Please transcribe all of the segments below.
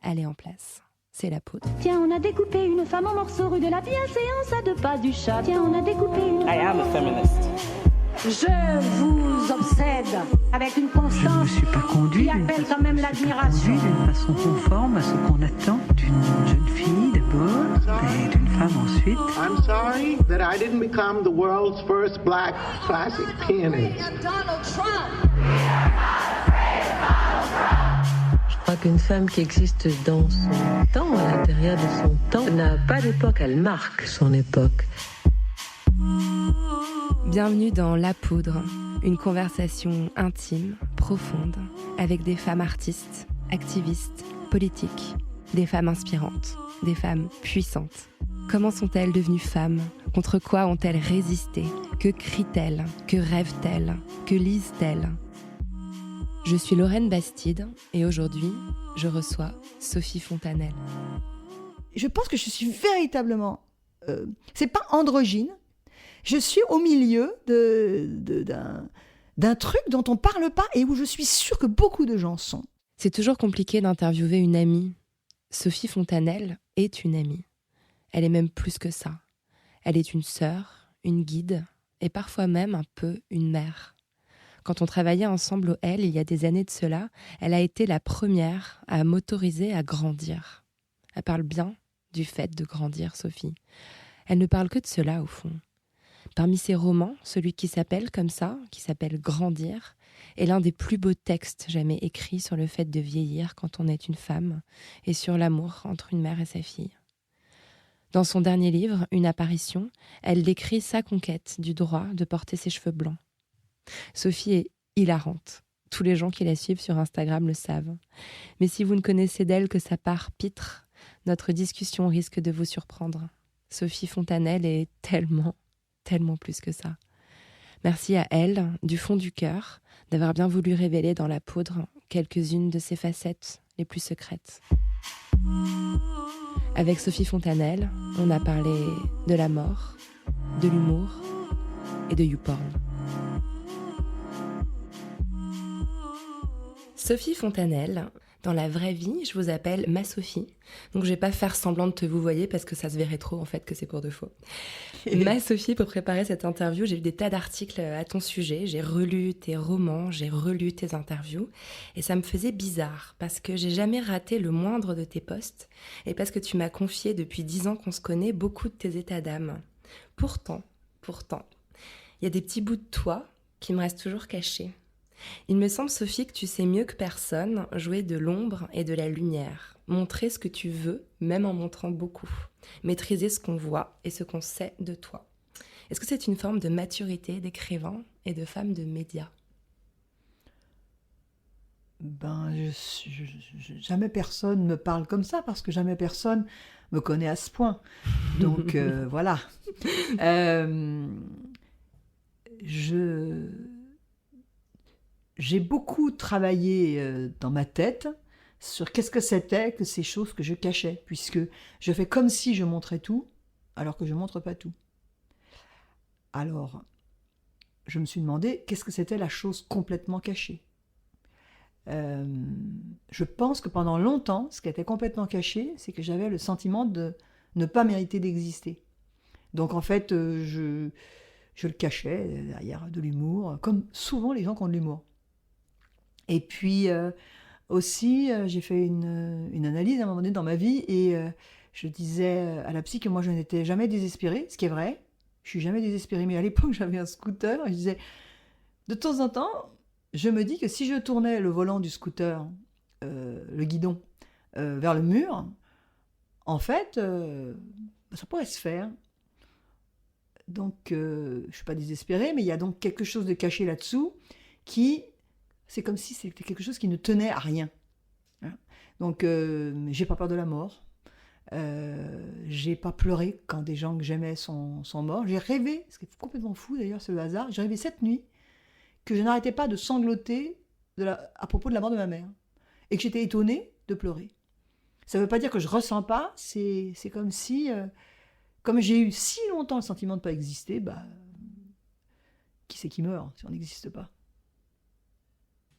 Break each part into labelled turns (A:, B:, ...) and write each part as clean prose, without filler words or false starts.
A: elle est en place. C'est la poudre.
B: Tiens, on a découpé une femme en morceaux rue de la Bienséance à 2 pas du chat. Tiens, on a découpé une...
C: I am a feminist.
B: Je vous obsède avec une constance
D: je ne suis pas conduite
B: qui appelle quand même l'admiration.
D: D'une façon conforme à ce qu'on attend d'une jeune fille d'abord et d'une femme ensuite.
E: I'm sorry that I didn't become the world's first black classic pianist.
B: Donald Trump.
F: Je crois qu'une femme qui existe dans son temps, à l'intérieur de son temps, n'a pas d'époque, elle marque son époque.
A: Bienvenue dans La Poudre, une conversation intime, profonde, avec des femmes artistes, activistes, politiques, des femmes inspirantes, des femmes puissantes. Comment sont-elles devenues femmes ? Contre quoi ont-elles résisté ? Que crient-elles ? Que rêvent-elles ? Que lisent-elles ? Je suis Lorraine Bastide et aujourd'hui, je reçois Sophie Fontanelle.
G: Je pense que je suis véritablement... c'est pas androgyne. Je suis au milieu d'un truc dont on parle pas et où je suis sûre que beaucoup de gens sont.
A: C'est toujours compliqué d'interviewer une amie. Sophie Fontanelle est une amie. Elle est même plus que ça. Elle est une sœur, une guide et parfois même un peu une mère. Quand on travaillait ensemble au L il y a des années de cela, elle a été la première à m'autoriser à grandir. Elle parle bien du fait de grandir, Sophie. Elle ne parle que de cela au fond. Parmi ses romans, celui qui s'appelle comme ça, qui s'appelle « Grandir », est l'un des plus beaux textes jamais écrits sur le fait de vieillir quand on est une femme et sur l'amour entre une mère et sa fille. Dans son dernier livre, Une apparition, elle décrit sa conquête du droit de porter ses cheveux blancs. Sophie est hilarante. Tous les gens qui la suivent sur Instagram le savent. Mais si vous ne connaissez d'elle que sa part pitre, notre discussion risque de vous surprendre. Sophie Fontanelle est tellement plus que ça. Merci à elle, du fond du cœur, d'avoir bien voulu révéler dans La Poudre quelques-unes de ses facettes les plus secrètes. Avec Sophie Fontanelle, on a parlé de la mort, de l'humour et de YouPorn. Sophie Fontanelle, dans la vraie vie, je vous appelle ma Sophie. Donc je vais pas faire semblant de te vous voyez parce que ça se verrait trop en fait que c'est pour de faux. Ma Sophie, pour préparer cette interview, j'ai lu des tas d'articles à ton sujet, j'ai relu tes romans, j'ai relu tes interviews et ça me faisait bizarre parce que j'ai jamais raté le moindre de tes posts et parce que tu m'as confié depuis 10 ans qu'on se connaît beaucoup de tes états d'âme. Pourtant, il y a des petits bouts de toi qui me restent toujours cachés. Il me semble, Sophie, que tu sais mieux que personne jouer de l'ombre et de la lumière, montrer ce que tu veux, même en montrant beaucoup, maîtriser ce qu'on voit et ce qu'on sait de toi. Est-ce que c'est une forme de maturité d'écrivain et de femme de médias ?
G: Jamais personne me parle comme ça parce que jamais personne me connaît à ce point. Donc voilà. J'ai beaucoup travaillé dans ma tête sur qu'est-ce que c'était que ces choses que je cachais, puisque je fais comme si je montrais tout, alors que je ne montre pas tout. Alors, je me suis demandé qu'est-ce que c'était la chose complètement cachée. Je pense que pendant longtemps, ce qui était complètement caché, c'est que j'avais le sentiment de ne pas mériter d'exister. Donc en fait, je le cachais derrière de l'humour, comme souvent les gens qui ont de l'humour. Et puis aussi, j'ai fait une analyse à un moment donné dans ma vie et je disais à la psy que moi je n'étais jamais désespérée, ce qui est vrai, je suis jamais désespérée, mais à l'époque j'avais un scooter et je disais, de temps en temps, je me dis que si je tournais le volant du scooter, le guidon, vers le mur, en fait, ça pourrait se faire. Donc, je ne suis pas désespérée, mais il y a donc quelque chose de caché là-dessous qui... C'est comme si c'était quelque chose qui ne tenait à rien. Donc, j'ai pas peur de la mort. J'ai pas pleuré quand des gens que j'aimais sont morts. J'ai rêvé, ce qui est complètement fou d'ailleurs, c'est le hasard, j'ai rêvé cette nuit que je n'arrêtais pas de sangloter à propos de la mort de ma mère. Et que j'étais étonnée de pleurer. Ça ne veut pas dire que je ressens pas, c'est comme si... comme j'ai eu si longtemps le sentiment de ne pas exister, qui c'est qui meurt si on n'existe pas ?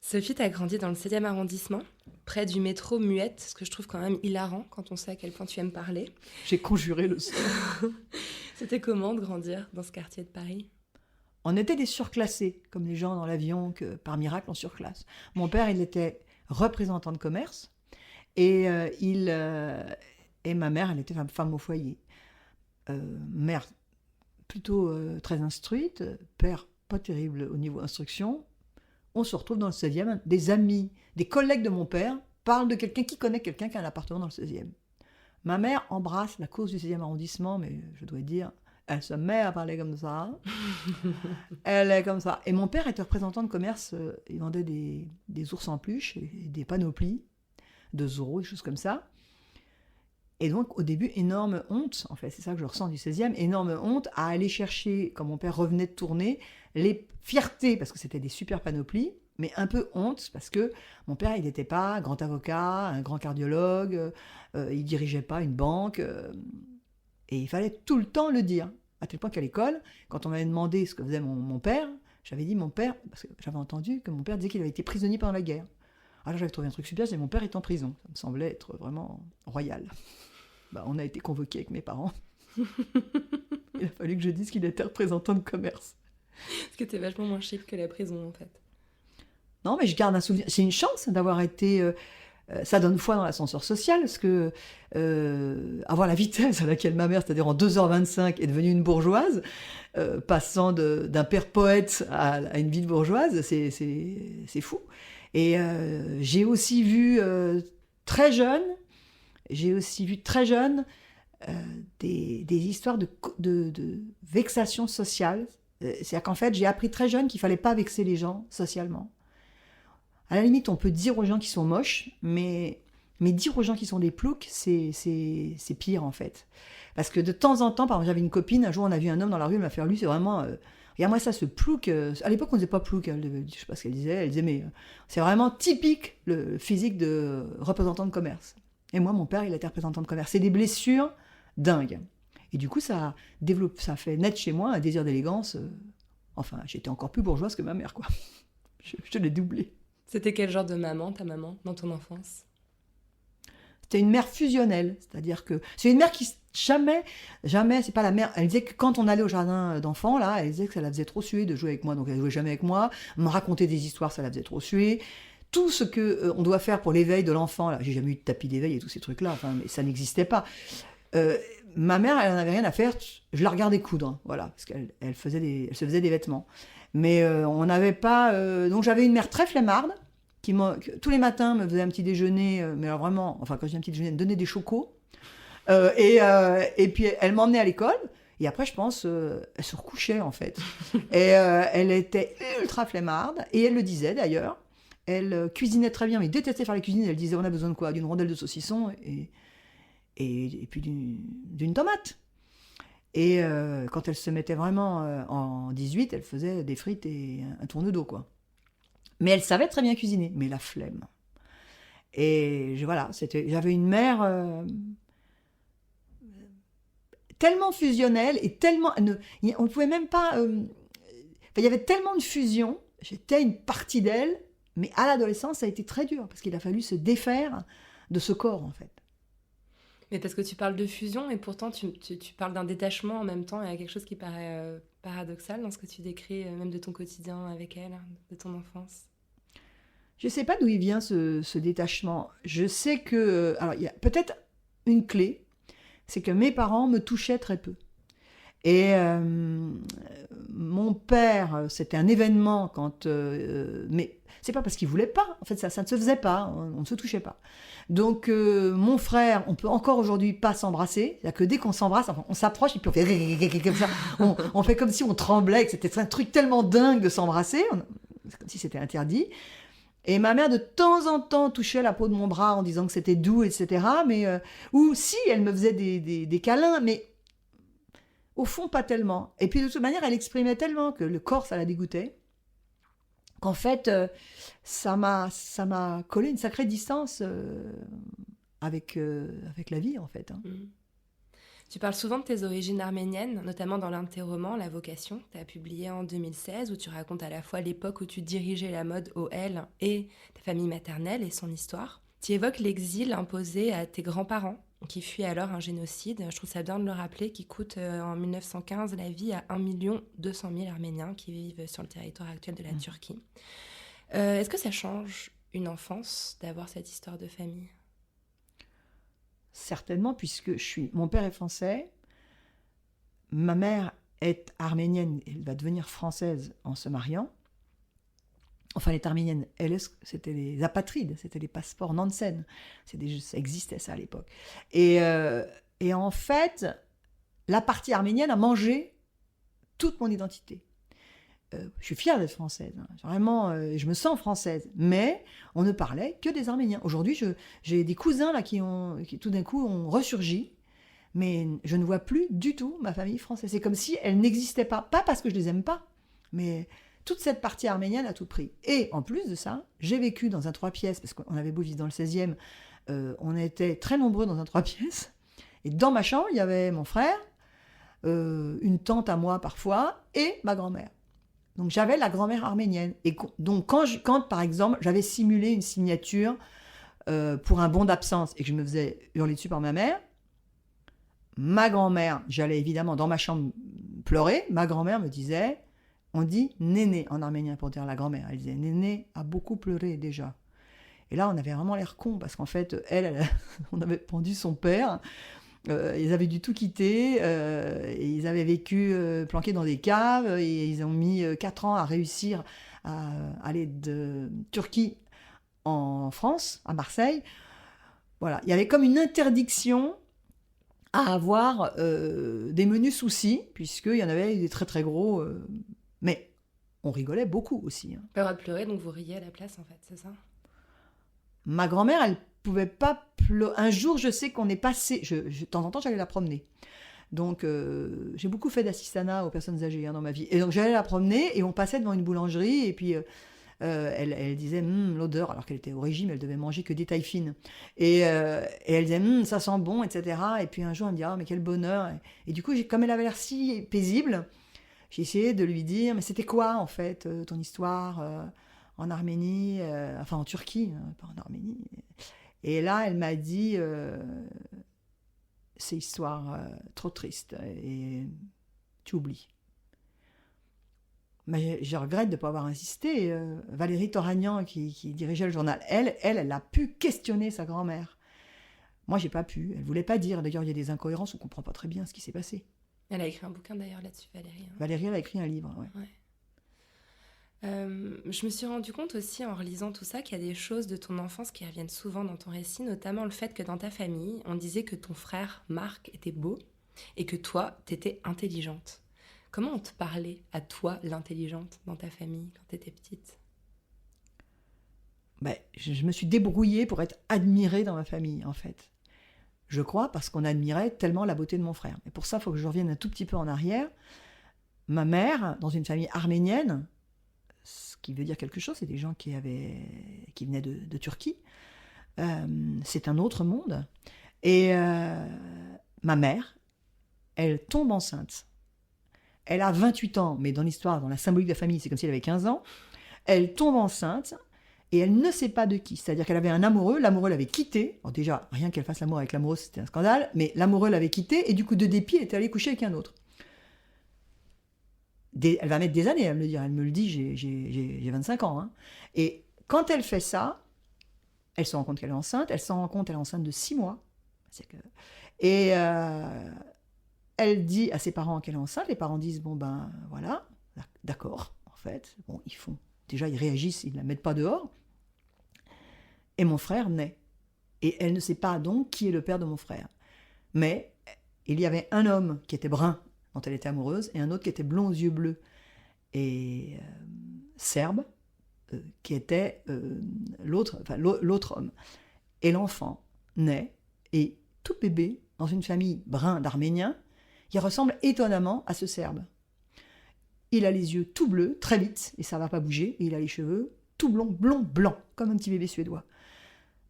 A: Sophie, t'as grandi dans le 16e arrondissement, près du métro Muette, ce que je trouve quand même hilarant quand on sait à quel point tu aimes parler.
G: J'ai conjuré le son.
A: C'était comment de grandir dans ce quartier de Paris ?
G: On était des surclassés, comme les gens dans l'avion que par miracle on surclasse. Mon père, il était représentant de commerce et ma mère, elle était femme au foyer. Mère plutôt très instruite, père pas terrible au niveau instruction. On se retrouve dans le 16e, des amis, des collègues de mon père parlent de quelqu'un qui connaît quelqu'un qui a un appartement dans le 16e. Ma mère embrasse la cause du 16e arrondissement, mais je dois dire, elle se met à parler comme ça. Elle est comme ça. Et mon père était représentant de commerce, il vendait des ours en peluche, et des panoplies de Zorro, des choses comme ça. Et donc, au début, énorme honte, en fait, c'est ça que je ressens du 16e, énorme honte à aller chercher, quand mon père revenait de tourner, les fiertés, parce que c'était des super panoplies, mais un peu honte, parce que mon père, il n'était pas grand avocat, un grand cardiologue, il dirigeait pas une banque, et il fallait tout le temps le dire. À tel point qu'à l'école, quand on m'avait demandé ce que faisait mon père, j'avais dit mon père, parce que j'avais entendu que mon père disait qu'il avait été prisonnier pendant la guerre. Alors j'avais trouvé un truc super, c'est mon père est en prison. Ça me semblait être vraiment royal. On a été convoqués avec mes parents. Il a fallu que je dise qu'il était représentant de commerce.
A: Parce que t'es vachement moins chic que la prison, en fait.
G: Non, mais je garde un souvenir. C'est une chance d'avoir été... ça donne foi dans l'ascenseur social, parce que avoir la vitesse à laquelle ma mère, c'est-à-dire en 2h25, est devenue une bourgeoise, passant d'un père poète à une vie de bourgeoise, c'est fou. Et j'ai aussi vu très jeune des histoires de vexation sociale. C'est-à-dire qu'en fait, j'ai appris très jeune qu'il ne fallait pas vexer les gens socialement. À la limite, on peut dire aux gens qui sont moches, mais dire aux gens qui sont des ploucs, c'est pire en fait. Parce que de temps en temps, par exemple, j'avais une copine, un jour on a vu un homme dans la rue, elle m'a fait, lui, c'est vraiment... regarde-moi ça, ce plouc. À l'époque, on ne disait pas plouc, je ne sais pas ce qu'elle disait, mais c'est vraiment typique le physique de représentant de commerce. Et moi, mon père, il était représentant de commerce. C'est des blessures dingues. Et du coup, ça fait naître chez moi un désir d'élégance. Enfin, j'étais encore plus bourgeoise que ma mère, quoi. Je l'ai doublé.
A: C'était quel genre de maman, ta maman, dans ton enfance ?
G: C'était une mère fusionnelle. C'est-à-dire que c'est une mère qui jamais, c'est pas la mère. Elle disait que quand on allait au jardin d'enfants, là, elle disait que ça la faisait trop suer de jouer avec moi. Donc elle jouait jamais avec moi. Me raconter des histoires, ça la faisait trop suer. Tout ce que on doit faire pour l'éveil de l'enfant, là, j'ai jamais eu de tapis d'éveil et tous ces trucs-là, mais ça n'existait pas. Ma mère, elle n'en avait rien à faire, je la regardais coudre, voilà, parce qu'elle se faisait des vêtements. Mais on n'avait pas... donc j'avais une mère très flemmarde, qui tous les matins me faisait un petit déjeuner, mais alors vraiment, enfin quand je dis un petit déjeuner, elle me donnait des chocos, et puis elle m'emmenait à l'école, et après je pense, elle se recouchait en fait. Et elle était ultra flemmarde, et elle le disait d'ailleurs. Elle cuisinait très bien, mais détestait faire la cuisine. Elle disait, on a besoin de quoi ? D'une rondelle de saucisson et puis d'une tomate. Et quand elle se mettait vraiment en 18, elle faisait des frites et un tourne d'eau, quoi. Mais elle savait très bien cuisiner, mais la flemme. Et j'avais une mère tellement fusionnelle et tellement... on ne pouvait même pas... il y avait tellement de fusion, j'étais une partie d'elle. Mais à l'adolescence, ça a été très dur, parce qu'il a fallu se défaire de ce corps, en fait.
A: Mais parce que tu parles de fusion, et pourtant tu parles d'un détachement en même temps, il y a quelque chose qui paraît paradoxal dans ce que tu décris, même de ton quotidien avec elle, de ton enfance.
G: Je ne sais pas d'où il vient ce détachement. Je sais que... alors, il y a peut-être une clé, c'est que mes parents me touchaient très peu. Et mon père, c'était un événement quand... mais c'est pas parce qu'il voulait pas, en fait ça ne se faisait pas, on ne se touchait pas. Donc mon frère, on peut encore aujourd'hui pas s'embrasser, c'est-à-dire que dès qu'on s'embrasse, enfin, on s'approche et puis on fait comme ça, on fait comme si on tremblait, que c'était un truc tellement dingue de s'embrasser, c'est comme si c'était interdit. Et ma mère, de temps en temps, touchait la peau de mon bras en disant que c'était doux, etc. Mais, ou si, elle me faisait des câlins, mais au fond, pas tellement. Et puis, de toute manière, elle exprimait tellement que le corps, ça la dégoûtait, qu'en fait, ça m'a collé une sacrée distance avec la vie, en fait. Hein.
A: Tu parles souvent de tes origines arméniennes, notamment dans l'un de tes romans, La Vocation, tu as publié en 2016, où tu racontes à la fois l'époque où tu dirigeais la mode OL et ta famille maternelle et son histoire. Tu évoques l'exil imposé à tes grands-parents, qui fuient alors un génocide, je trouve ça bien de le rappeler, qui coûte en 1915 la vie à 1 200 000 Arméniens qui vivent sur le territoire actuel de la Turquie. Est-ce que ça change une enfance d'avoir cette histoire de famille ?
G: Certainement, puisque mon père est français, ma mère est arménienne, elle va devenir française en se mariant. Enfin, elle est arménienne, c'était les apatrides, c'était les passeports Nansen. Ça existait ça à l'époque. Et en fait, la partie arménienne a mangé toute mon identité. Je suis fière d'être française, hein. Vraiment, je me sens française, mais on ne parlait que des Arméniens. Aujourd'hui, j'ai des cousins là qui tout d'un coup ont ressurgi, mais je ne vois plus du tout ma famille française. C'est comme si elle n'existait pas parce que je les aime pas, mais toute cette partie arménienne a tout pris. Et en plus de ça, j'ai vécu dans un 3 pièces, parce qu'on avait beau vivre dans le 16e, on était très nombreux dans un 3 pièces, et dans ma chambre, il y avait mon frère, une tante à moi parfois, et ma grand-mère. Donc j'avais la grand-mère arménienne. Et donc quand par exemple, j'avais simulé une signature pour un bon d'absence et que je me faisais hurler dessus par ma mère, ma grand-mère, j'allais évidemment dans ma chambre pleurer, ma grand-mère me disait, on dit néné en arménien pour dire la grand-mère, elle disait néné a beaucoup pleuré déjà. Et là on avait vraiment l'air con parce qu'en fait on avait pendu son père. Ils avaient dû tout quitter, et ils avaient vécu planqués dans des caves, et ils ont mis 4 ans à réussir à aller de Turquie en France, à Marseille. Voilà, il y avait comme une interdiction à avoir des menus soucis, puisqu'il y en avait des très très gros, mais on rigolait beaucoup aussi. Hein.
A: Pas le droit de pleurer, donc vous riez à la place en fait, c'est ça ?
G: Ma grand-mère, elle pouvait pas pleurer. Un jour, je sais qu'on est passé... de temps en temps, j'allais la promener. Donc, j'ai beaucoup fait d'assistanat aux personnes âgées dans ma vie. Et donc, j'allais la promener et on passait devant une boulangerie et puis elle disait l'odeur, alors qu'elle était au régime, elle devait manger que des tailles fines. Et elle disait ça sent bon, etc. Et puis un jour, elle me dit mais quel bonheur. Et du coup, comme elle avait l'air si paisible, j'ai essayé de lui dire mais c'était quoi en fait ton histoire en Arménie, enfin en Turquie, hein, pas en Arménie. Et là, elle m'a dit, c'est histoire trop triste et tu oublies. Mais je regrette de ne pas avoir insisté. Valérie Toragnan, qui dirigeait le journal, elle a pu questionner sa grand-mère. Moi, j'ai pas pu. Elle voulait pas dire. D'ailleurs, il y a des incohérences, on comprend pas très bien ce qui s'est passé.
A: Elle a écrit un bouquin d'ailleurs là-dessus, Valérie. Hein.
G: Valérie, elle a écrit un livre, ouais.
A: Je me suis rendu compte aussi en relisant tout ça qu'il y a des choses de ton enfance qui reviennent souvent dans ton récit, notamment le fait que dans ta famille, on disait que ton frère Marc était beau et que toi, t'étais intelligente. Comment on te parlait à toi, l'intelligente, dans ta famille, quand t'étais petite ?
G: Je me suis débrouillée pour être admirée dans ma famille, en fait. Je crois, parce qu'on admirait tellement la beauté de mon frère. Et pour ça, il faut que je revienne un tout petit peu en arrière. Ma mère, dans une famille arménienne, ce qui veut dire quelque chose, c'est des gens qui venaient de Turquie. C'est un autre monde. Et ma mère, elle tombe enceinte. Elle a 28 ans, mais dans l'histoire, dans la symbolique de la famille, c'est comme si elle avait 15 ans. Elle tombe enceinte et elle ne sait pas de qui. C'est-à-dire qu'elle avait un amoureux, l'amoureux l'avait quittée. Alors déjà, rien qu'elle fasse l'amour avec l'amoureux, c'était un scandale, mais l'amoureux l'avait quittée et du coup, de dépit, elle était allée coucher avec un autre. Elle va mettre des années à me le dire. Elle me le dit, j'ai 25 ans. Hein. Et quand elle fait ça, elle se rend compte qu'elle est enceinte. Elle s'en rend compte, elle est enceinte de 6 mois. Et elle dit à ses parents qu'elle est enceinte. Les parents disent, voilà, d'accord, en fait. Bon, déjà, ils réagissent, ils ne la mettent pas dehors. Et mon frère naît. Et elle ne sait pas donc qui est le père de mon frère. Mais il y avait un homme qui était brun, dont elle était amoureuse, et un autre qui était blond aux yeux bleus, et serbe, qui était l'autre homme. Et l'enfant naît, et tout bébé, dans une famille brun d'Arméniens, il ressemble étonnamment à ce serbe. Il a les yeux tout bleus, très vite, et ça ne va pas bouger, et il a les cheveux tout blond, blanc, comme un petit bébé suédois.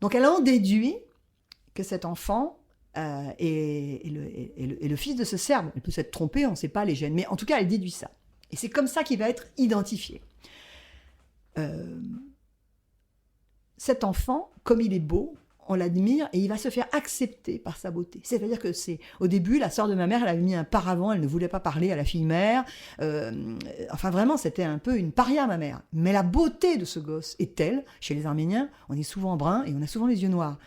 G: Donc elle en déduit que cet enfant et le fils de ce Serbe. Elle peut s'être trompée, on ne sait pas les gènes. Mais en tout cas, elle déduit ça. Et c'est comme ça qu'il va être identifié. Cet enfant, comme il est beau, on l'admire et il va se faire accepter par sa beauté. C'est-à-dire que au début, la sœur de ma mère, elle avait mis un paravent, elle ne voulait pas parler à la fille-mère. Enfin, vraiment, c'était un peu une paria, ma mère. Mais la beauté de ce gosse est telle, chez les Arméniens, on est souvent brun et on a souvent les yeux noirs.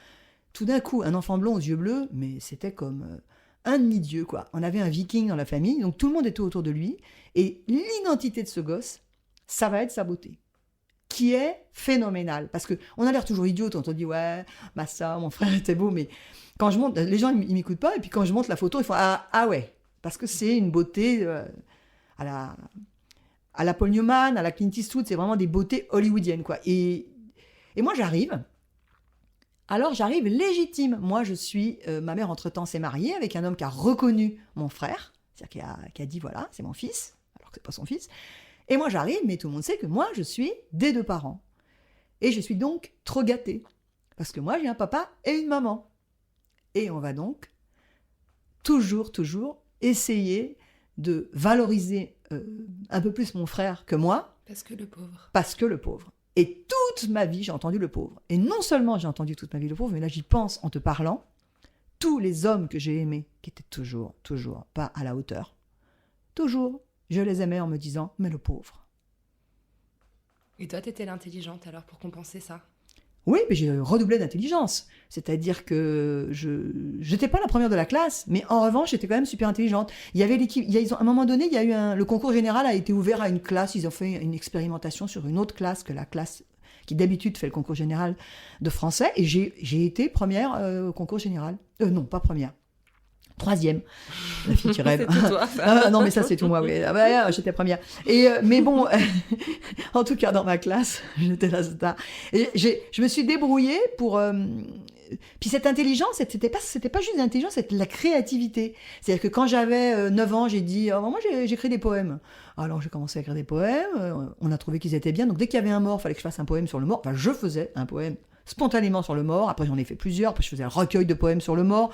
G: Tout d'un coup, un enfant blond aux yeux bleus, mais c'était comme un demi-dieu, quoi. On avait un viking dans la famille, donc tout le monde était autour de lui. Et l'identité de ce gosse, ça va être sa beauté, qui est phénoménale. Parce qu'on a l'air toujours idiot quand on dit « Ouais, ma soeur, mon frère était beau », mais quand je monte, les gens, ils m'écoutent pas, et puis quand je monte la photo, ils font « Ah ouais », parce que c'est une beauté à la Paul Newman, à la Clint Eastwood, c'est vraiment des beautés hollywoodiennes, quoi. Et moi, j'arrive légitime. Moi, ma mère, entre-temps, s'est mariée avec un homme qui a reconnu mon frère, c'est-à-dire qui a dit « Voilà, c'est mon fils », alors que c'est pas son fils. Et moi, j'arrive, mais tout le monde sait que moi, je suis des 2 parents. Et je suis donc trop gâtée. Parce que moi, j'ai un papa et une maman. Et on va donc toujours essayer de valoriser un peu plus mon frère que moi.
A: Parce que le pauvre.
G: Et toute ma vie, j'ai entendu le pauvre. Et non seulement j'ai entendu toute ma vie le pauvre, mais là, j'y pense en te parlant. Tous les hommes que j'ai aimés, qui étaient toujours pas à la hauteur. Toujours. Je les aimais en me disant « mais le pauvre ».
A: Et toi, t'étais l'intelligente alors pour compenser ça?
G: Oui, mais j'ai redoublé d'intelligence. C'est-à-dire que je n'étais pas la première de la classe, mais en revanche, j'étais quand même super intelligente. Il y avait l'équipe. À un moment donné, il y a eu le concours général a été ouvert à une classe. Ils ont fait une expérimentation sur une autre classe que la classe qui d'habitude fait le concours général de français. Et j'ai été première au concours général. Non, pas première. 3e, la fille qui rêve.
A: C'est tout toi, ça.
G: Non, mais ça, c'est tout moi, oui. J'étais première. Mais bon, en tout cas, dans ma classe, j'étais la star. Et je me suis débrouillée pour... Puis cette intelligence, c'était pas juste l'intelligence, c'était la créativité. C'est-à-dire que quand j'avais 9 ans, j'ai dit, moi, j'écris des poèmes. Alors, j'ai commencé à écrire des poèmes. On a trouvé qu'ils étaient bien. Donc, dès qu'il y avait un mort, il fallait que je fasse un poème sur le mort. Enfin, je faisais un poème spontanément sur le mort. Après, j'en ai fait plusieurs. Après, je faisais un recueil de poèmes sur le mort.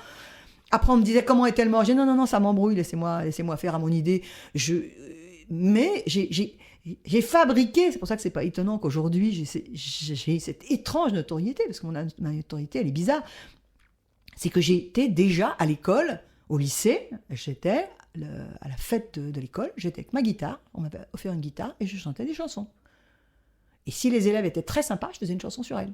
G: Après, on me disait comment est-elle mort. J'ai dit non, ça m'embrouille, laissez-moi faire à mon idée. Mais j'ai fabriqué, c'est pour ça que c'est pas étonnant qu'aujourd'hui j'ai cette étrange notoriété, parce que ma notoriété, elle est bizarre. C'est que j'étais déjà à l'école, au lycée, j'étais à la fête de l'école, j'étais avec ma guitare, on m'avait offert une guitare et je chantais des chansons. Et si les élèves étaient très sympas, je faisais une chanson sur elles.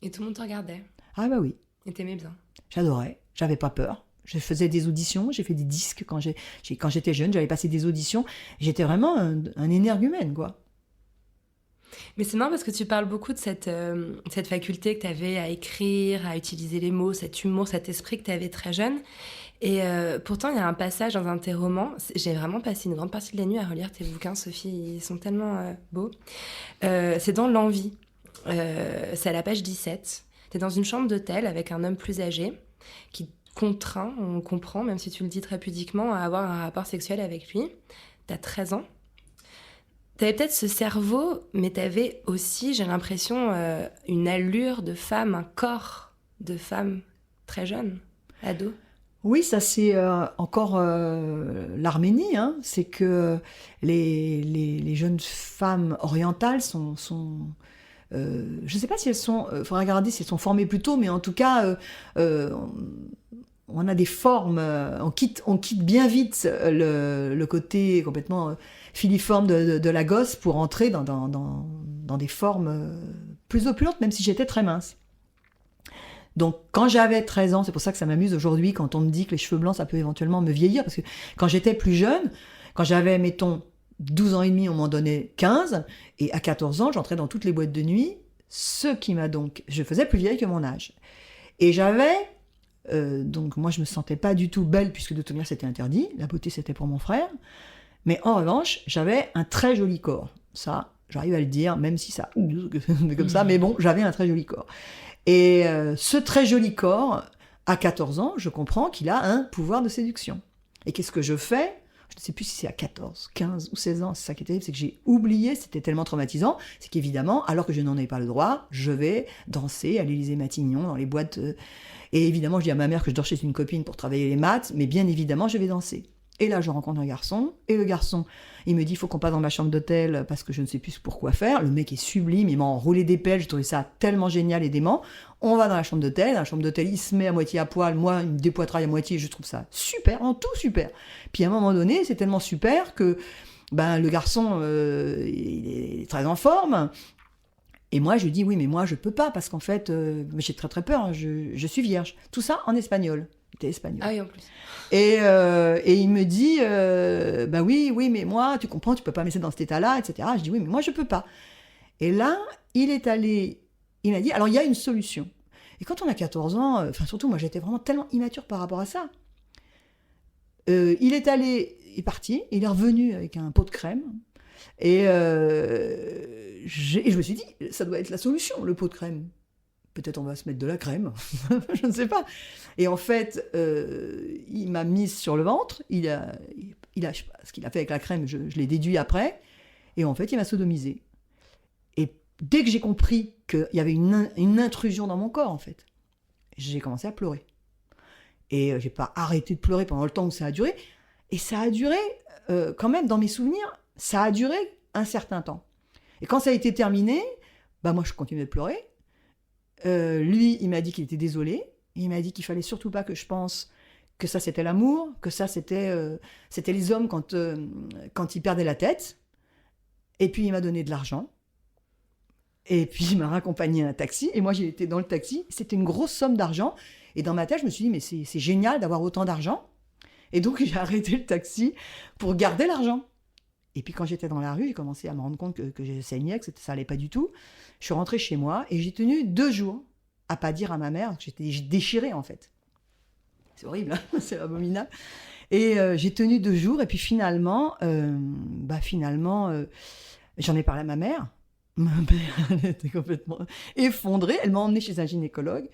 A: Et tout le monde te regardait.
G: Ah bah oui.
A: Et t'aimais bien.
G: J'adorais, j'avais pas peur. Je faisais des auditions, j'ai fait des disques quand j'étais jeune, j'avais passé des auditions. J'étais vraiment un énergumène, quoi.
A: Mais c'est marrant parce que tu parles beaucoup de cette faculté que tu avais à écrire, à utiliser les mots, cet humour, cet esprit que tu avais très jeune. Et pourtant, il y a un passage dans un de tes romans. J'ai vraiment passé une grande partie de la nuit à relire tes bouquins, Sophie. Ils sont tellement beaux. C'est dans L'Envie. C'est à la page 17. Tu es dans une chambre d'hôtel avec un homme plus âgé qui contraint, on comprend, même si tu le dis très pudiquement, à avoir un rapport sexuel avec lui. T'as 13 ans. T'avais peut-être ce cerveau, mais t'avais aussi, j'ai l'impression, une allure de femme, un corps de femme très jeune, ado.
G: Oui, ça c'est encore l'Arménie, hein. C'est que les jeunes femmes orientales sont je ne sais pas si elles sont, faudra regarder si elles sont formées plus tôt, mais en tout cas, on a des formes, on quitte bien vite le côté complètement filiforme de la gosse pour entrer dans des formes plus opulentes, même si j'étais très mince. Donc, quand j'avais 13 ans, c'est pour ça que ça m'amuse aujourd'hui quand on me dit que les cheveux blancs, ça peut éventuellement me vieillir, parce que quand j'étais plus jeune, quand j'avais, mettons, 12 ans et demi, on m'en donnait 15, et à 14 ans, j'entrais dans toutes les boîtes de nuit, ce qui m'a donc... Je faisais plus vieille que mon âge. Et j'avais... donc moi, je me sentais pas du tout belle, puisque de toute manière, c'était interdit. La beauté, c'était pour mon frère. Mais en revanche, j'avais un très joli corps. Ça, j'arrive à le dire, même si ça... comme ça, mais bon, j'avais un très joli corps. Et ce très joli corps, à 14 ans, je comprends qu'il a un pouvoir de séduction. Et qu'est-ce que je fais ? Je ne sais plus si c'est à 14, 15 ou 16 ans, c'est ça qui est terrible, c'est que j'ai oublié, c'était tellement traumatisant, c'est qu'évidemment, alors que je n'en ai pas le droit, je vais danser à l'Élysée-Matignon, dans les boîtes. Et évidemment, je dis à ma mère que je dors chez une copine pour travailler les maths, mais bien évidemment, je vais danser. Et là, je rencontre un garçon, et le garçon, il me dit, il faut qu'on passe dans ma chambre d'hôtel parce que je ne sais plus pourquoi faire. Le mec est sublime, il m'a enroulé des pelles, j'ai trouvé ça tellement génial et dément. On va dans la chambre d'hôtel, il se met à moitié à poil, moi, il me dépoitraille à moitié, je trouve ça super, en tout super. Puis à un moment donné, c'est tellement super que le garçon, il est très en forme. Et moi, je lui dis, oui, mais moi, je peux pas, parce qu'en fait, j'ai très très peur, hein, je suis vierge. Tout ça en espagnol. Il était espagnol.
A: Ah oui, en plus.
G: Et il me dit, oui, mais moi, tu comprends, tu peux pas me laisser dans cet état-là, etc. Je dis, oui, mais moi, je peux pas. Et là, il m'a dit, alors il y a une solution. Et quand on a 14 ans, surtout moi, j'étais vraiment tellement immature par rapport à ça. Il est parti, il est revenu avec un pot de crème. Et je me suis dit, ça doit être la solution, le pot de crème. Peut-être on va se mettre de la crème, je ne sais pas. Et en fait, il m'a mise sur le ventre, je sais pas, ce qu'il a fait avec la crème, je l'ai déduit après, et en fait, il m'a sodomisée. Et dès que j'ai compris qu'il y avait une intrusion dans mon corps, en fait, j'ai commencé à pleurer. Et j'ai pas arrêté de pleurer pendant le temps où ça a duré, et ça a duré, quand même, dans mes souvenirs, ça a duré un certain temps. Et quand ça a été terminé, moi, je continuais de pleurer. Lui, il m'a dit qu'il était désolé. Il m'a dit qu'il fallait surtout pas que je pense que ça, c'était l'amour, que ça, c'était les hommes quand ils perdaient la tête. Et puis, il m'a donné de l'argent. Et puis, il m'a raccompagné à un taxi. Et moi, j'ai été dans le taxi. C'était une grosse somme d'argent. Et dans ma tête, je me suis dit, mais c'est génial d'avoir autant d'argent. Et donc, j'ai arrêté le taxi pour garder l'argent. Et puis quand j'étais dans la rue, j'ai commencé à me rendre compte que je saignais, que ça allait pas du tout. Je suis rentrée chez moi et j'ai tenu 2 jours à pas dire à ma mère que j'étais déchirée en fait. C'est horrible, hein, c'est abominable. Et j'ai tenu 2 jours et puis finalement, j'en ai parlé à ma mère. Ma mère, elle était complètement effondrée. Elle m'a emmenée chez un gynécologue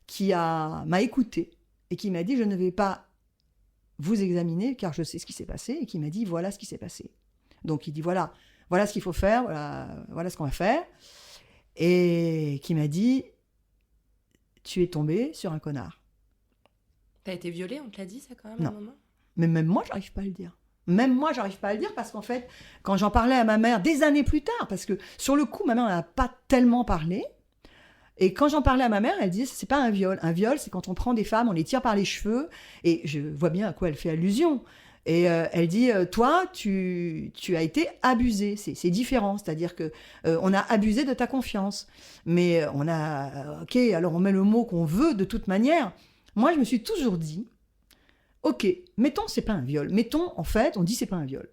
G: qui m'a écoutée et qui m'a dit « Je ne vais pas vous examiner car je sais ce qui s'est passé » et qui m'a dit « Voilà ce qui s'est passé ». Donc il dit voilà ce qu'il faut faire, voilà ce qu'on va faire. Et qui m'a dit tu es tombée sur un connard.
A: T'as été violée, on te l'a dit ça quand même à un moment ?
G: Mais même moi, j'arrive pas à le dire. Même moi, j'arrive pas à le dire parce qu'en fait, quand j'en parlais à ma mère des années plus tard, parce que sur le coup, ma mère n'a pas tellement parlé. Et quand j'en parlais à ma mère, elle disait c'est pas un viol. Un viol, c'est quand on prend des femmes, on les tire par les cheveux. Et je vois bien à quoi elle fait allusion. Et elle dit, toi, tu as été abusé. C'est différent, c'est-à-dire que on a abusé de ta confiance. Mais ok, alors on met le mot qu'on veut de toute manière. Moi, je me suis toujours dit, ok, mettons, c'est pas un viol. Mettons, en fait, on dit c'est pas un viol.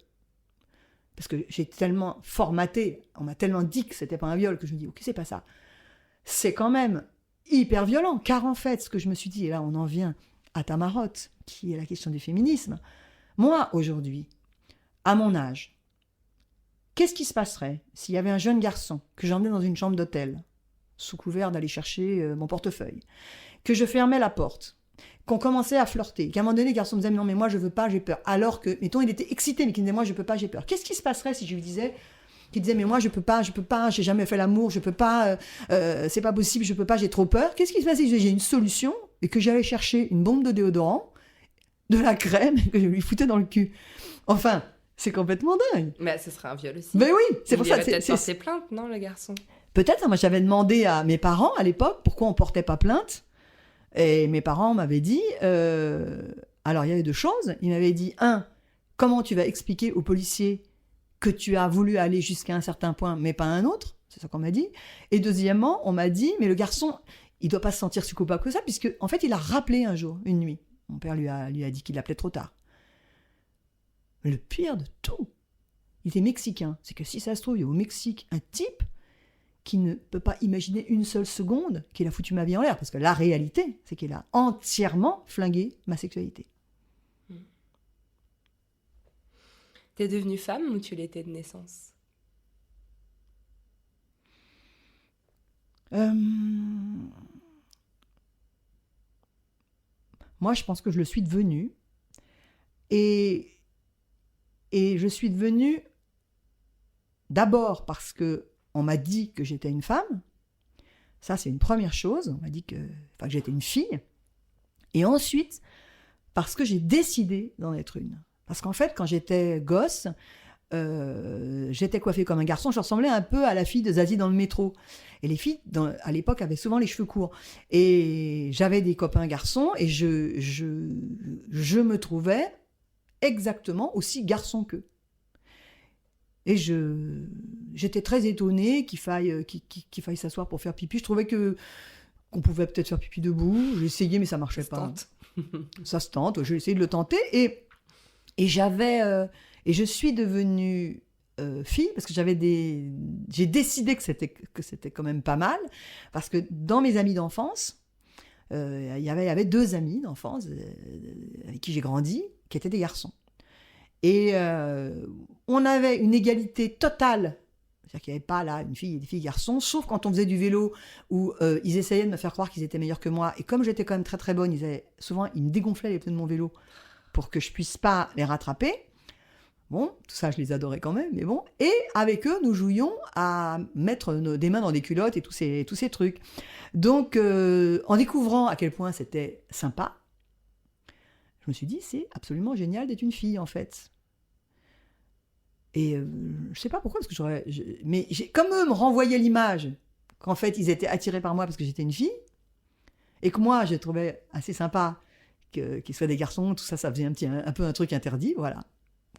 G: Parce que j'ai tellement formaté, on m'a tellement dit que c'était pas un viol que je me dis, ok, c'est pas ça. C'est quand même hyper violent, car en fait, ce que je me suis dit, et là, on en vient à ta marotte, qui est la question du féminisme. Moi, aujourd'hui, à mon âge, qu'est-ce qui se passerait s'il y avait un jeune garçon que j'emmenais dans une chambre d'hôtel, sous couvert d'aller chercher mon portefeuille, que je fermais la porte, qu'on commençait à flirter, qu'à un moment donné, le garçon me disait « Non, mais moi, je veux pas, j'ai peur ». Alors que, mettons, il était excité, mais qu'il me disait « Moi, je peux pas, j'ai peur ». Qu'est-ce qui se passerait si je lui disais, qu'il disait « Mais moi, je peux pas, j'ai jamais fait l'amour, je peux pas, c'est pas possible, je peux pas, j'ai trop peur ». Qu'est-ce qui se passe si j'ai une solution et que j'allais chercher une bombe de déodorant, de la crème que je lui foutais dans le cul. Enfin, c'est complètement dingue.
A: Mais ce serait un viol aussi.
G: Mais oui, c'est pour ça.
A: Il aurait peut-être porté plainte, non, le garçon ?
G: Peut-être, moi j'avais demandé à mes parents à l'époque pourquoi on portait pas plainte. Et mes parents m'avaient dit, alors il y avait 2 choses. Ils m'avaient dit, 1, comment tu vas expliquer aux policiers que tu as voulu aller jusqu'à un certain point, mais pas à un autre ? C'est ça qu'on m'a dit. Et deuxièmement, on m'a dit, mais le garçon, il doit pas se sentir si coupable que ça, puisque en fait, il a rappelé un jour, une nuit. Mon père lui a dit qu'il l'appelait trop tard. Le pire de tout, il était mexicain. C'est que si ça se trouve, il y a au Mexique un type qui ne peut pas imaginer une seule seconde qu'il a foutu ma vie en l'air. Parce que la réalité, c'est qu'il a entièrement flingué ma sexualité.
A: T'es devenue femme ou tu l'étais de naissance ?
G: Moi, je pense que je le suis devenue. Et Et je suis devenue, d'abord parce qu'on m'a dit que j'étais une femme. Ça, c'est une première chose. On m'a dit que j'étais une fille. Et ensuite, parce que j'ai décidé d'en être une. Parce qu'en fait, quand j'étais gosse, j'étais coiffée comme un garçon. Je ressemblais un peu à la fille de Zazie dans le métro. Et les filles, à l'époque, avaient souvent les cheveux courts. Et j'avais des copains garçons et je me trouvais exactement aussi garçon qu'eux. Et j'étais très étonnée qu'il faille s'asseoir pour faire pipi. Je trouvais qu'on pouvait peut-être faire pipi debout. J'ai essayé, mais ça marchait pas. Ça se tente. J'ai essayé de le tenter. Et je suis devenue fille parce que j'ai décidé que c'était quand même pas mal. Parce que dans mes amis d'enfance, il y avait 2 amis d'enfance avec qui j'ai grandi, qui étaient des garçons. Et on avait une égalité totale. C'est-à-dire qu'il n'y avait pas là une fille et des filles garçons, sauf quand on faisait du vélo où ils essayaient de me faire croire qu'ils étaient meilleurs que moi. Et comme j'étais quand même très très bonne, souvent ils me dégonflaient les pneus de mon vélo pour que je puisse pas les rattraper. Bon, tout ça, je les adorais quand même, mais bon. Et avec eux, nous jouions à mettre des mains dans des culottes et tous ces trucs. Donc, en découvrant à quel point c'était sympa, je me suis dit, c'est absolument génial d'être une fille, en fait. Et je sais pas pourquoi, parce que comme eux me renvoyaient l'image qu'en fait, ils étaient attirés par moi parce que j'étais une fille, et que moi, je trouvais assez sympa qu'ils soient des garçons, tout ça, ça faisait un peu un truc interdit, voilà.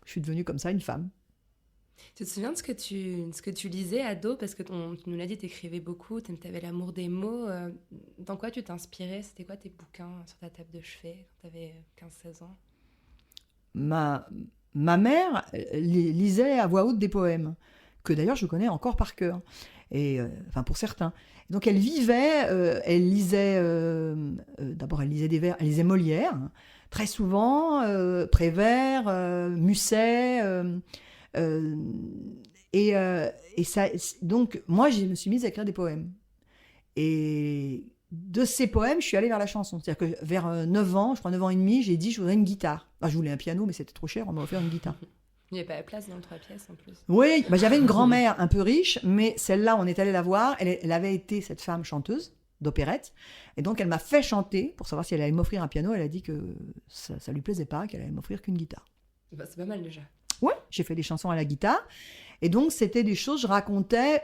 G: Je suis devenue comme ça, une femme.
A: Tu te souviens de ce que tu lisais ado? Parce que tu nous l'as dit, tu écrivais beaucoup, tu avais l'amour des mots. Dans quoi tu t'inspirais? C'était quoi tes bouquins sur ta table de chevet quand tu avais 15-16 ans?
G: Ma mère lisait à voix haute des poèmes, que d'ailleurs je connais encore par cœur, et, enfin pour certains. Donc elle vivait, elle lisait, d'abord elle lisait des vers, elle lisait Molière, hein, très souvent, Prévert, Musset, et ça, donc moi je me suis mise à écrire des poèmes. Et de ces poèmes, je suis allée vers la chanson. C'est-à-dire que vers 9 ans, je crois 9 ans et demi, j'ai dit je voudrais une guitare. Enfin, je voulais un piano, mais c'était trop cher, on m'a offert une guitare.
A: Il n'y avait pas la place dans le 3 pièces en plus.
G: Oui, j'avais une grand-mère un peu riche, mais celle-là, on est allé la voir. Elle avait été, cette femme, chanteuse d'opérette. Et donc, elle m'a fait chanter pour savoir si elle allait m'offrir un piano. Elle a dit que ça lui plaisait pas, qu'elle allait m'offrir qu'une guitare.
A: Bah, c'est pas mal déjà.
G: Oui, j'ai fait des chansons à la guitare. Et donc, c'était des choses, je racontais...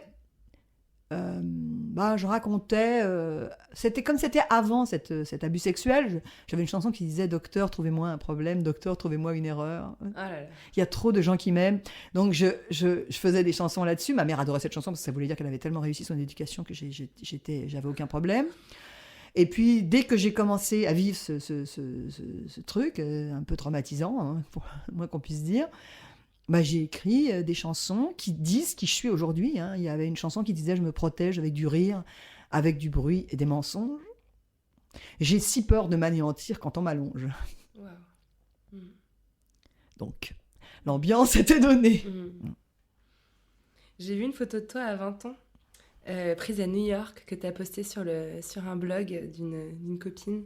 G: c'était comme c'était avant cet abus sexuel. J'avais une chanson qui disait « Docteur, trouvez-moi un problème. Docteur, trouvez-moi une erreur.
A: Oh là là.
G: Il y a trop de gens qui m'aiment. » Donc, je faisais des chansons là-dessus. Ma mère adorait cette chanson parce que ça voulait dire qu'elle avait tellement réussi son éducation que j'avais aucun problème. Et puis, dès que j'ai commencé à vivre ce truc un peu traumatisant, hein, pour le moins qu'on puisse dire, j'ai écrit des chansons qui disent qui je suis aujourd'hui. Hein. Il y avait une chanson qui disait « Je me protège avec du rire, avec du bruit et des mensonges. J'ai si peur de m'anéantir quand on m'allonge.
A: Wow. »
G: Donc, l'ambiance était donnée.
A: J'ai vu une photo de toi à 20 ans, prise à New York, que tu as postée sur un blog d'une copine.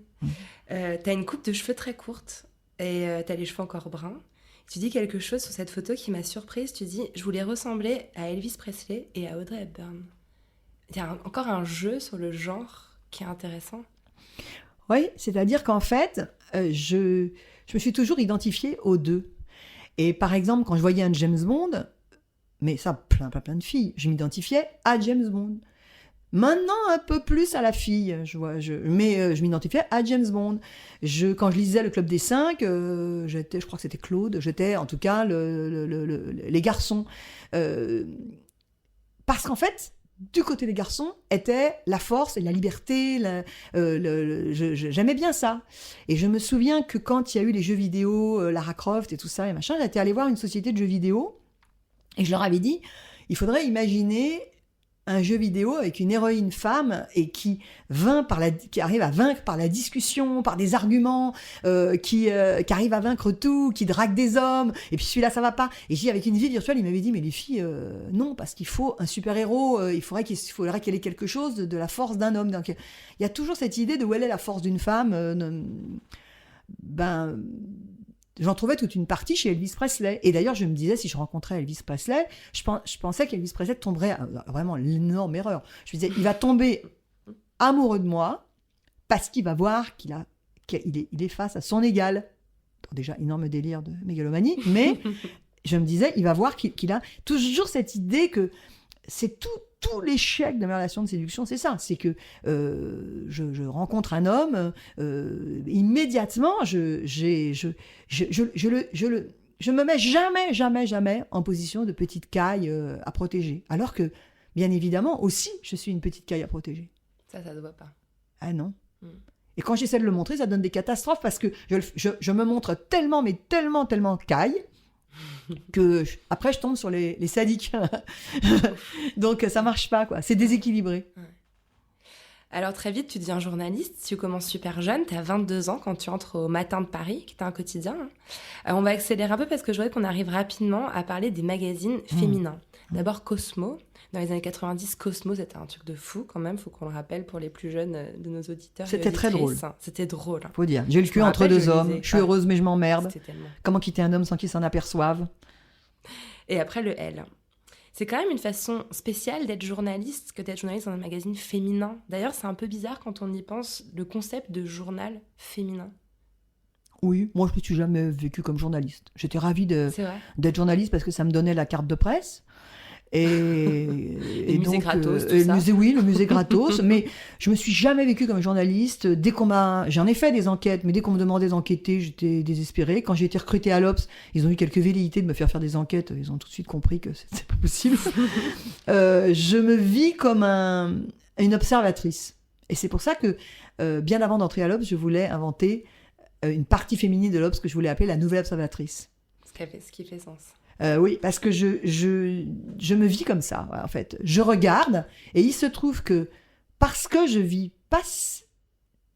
A: Tu as une coupe de cheveux très courte et tu as les cheveux encore bruns. Tu dis quelque chose sur cette photo qui m'a surprise. Tu dis « Je voulais ressembler à Elvis Presley et à Audrey Hepburn ». Il y a encore un jeu sur le genre qui est intéressant.
G: Oui, c'est-à-dire qu'en fait, je me suis toujours identifiée aux deux. Et par exemple, quand je voyais un James Bond, mais ça, plein de filles, je m'identifiais à James Bond. Maintenant, un peu plus à la fille, mais je m'identifiais à James Bond. Quand je lisais Le Club des 5, je crois que c'était Claude, j'étais en tout cas les garçons. Parce qu'en fait, du côté des garçons, était la force et la liberté. J'aimais bien ça. Et je me souviens que quand il y a eu les jeux vidéo, Lara Croft et tout ça, et machin, j'étais allée voir une société de jeux vidéo, et je leur avais dit, il faudrait imaginer un jeu vidéo avec une héroïne femme et qui arrive à vaincre par la discussion, par des arguments, qui arrive à vaincre tout, qui drague des hommes, et puis celui-là ça va pas. Et j'ai avec une vie virtuelle, il m'avait dit mais les filles non, parce qu'il faut un super-héros, il faudrait qu'elle ait quelque chose de la force d'un homme. Donc il y a toujours cette idée de où elle est la force d'une femme. j'en trouvais toute une partie chez Elvis Presley. Et d'ailleurs, je me disais, si je rencontrais Elvis Presley, je pensais qu'Elvis Presley tomberait, vraiment l'énorme erreur. Je me disais, il va tomber amoureux de moi parce qu'il va voir qu'il est face à son égal. Déjà, énorme délire de mégalomanie, mais je me disais, il va voir qu'il a toujours cette idée que c'est tout l'échec de mes relations de séduction, c'est ça. C'est que je rencontre un homme, immédiatement, je me mets jamais en position de petite caille à protéger. Alors que, bien évidemment, aussi, je suis une petite caille à protéger.
A: Ça se voit pas.
G: Ah non. Et quand j'essaie de le montrer, ça donne des catastrophes parce que je me montre tellement caille que après je tombe sur les sadiques. Donc ça marche pas, quoi. C'est déséquilibré.
A: Ouais. Alors très vite, tu deviens journaliste. Tu commences super jeune, tu as 22 ans quand tu entres au Matin de Paris, qui est un quotidien. On va accélérer un peu parce que je voudrais qu'on arrive rapidement à parler des magazines féminins. D'abord Cosmo. Dans les années 90, Cosmo, c'était un truc de fou quand même, faut qu'on le rappelle pour les plus jeunes de nos auditeurs.
G: C'était très drôle.
A: C'était drôle.
G: Faut dire. J'ai le cul entre deux hommes, je suis heureuse mais je m'emmerde.
A: Tellement...
G: Comment quitter un homme sans qu'il s'en aperçoive?
A: Et après le L. C'est quand même une façon spéciale d'être journaliste que d'être journaliste dans un magazine féminin. D'ailleurs, c'est un peu bizarre quand on y pense, le concept de journal féminin.
G: Oui, moi je ne me suis jamais vécue comme journaliste. J'étais ravie d'être journaliste parce que ça me donnait la carte de presse. Et
A: le musée gratos, tout ça.
G: Le musée gratos. Mais je me suis jamais vécue comme journaliste. J'en ai fait des enquêtes, mais dès qu'on me demandait d'enquêter, j'étais désespérée. Quand j'ai été recrutée à l'Obs, ils ont eu quelques velléités de me faire des enquêtes. Ils ont tout de suite compris que c'était pas possible. Je me vis comme une observatrice. Et c'est pour ça que, bien avant d'entrer à l'Obs, je voulais inventer une partie féminine de l'Obs que je voulais appeler la nouvelle observatrice.
A: Ce qui fait sens.
G: Oui, parce que je me vis comme ça, en fait. Je regarde, et il se trouve que parce que je vis pas...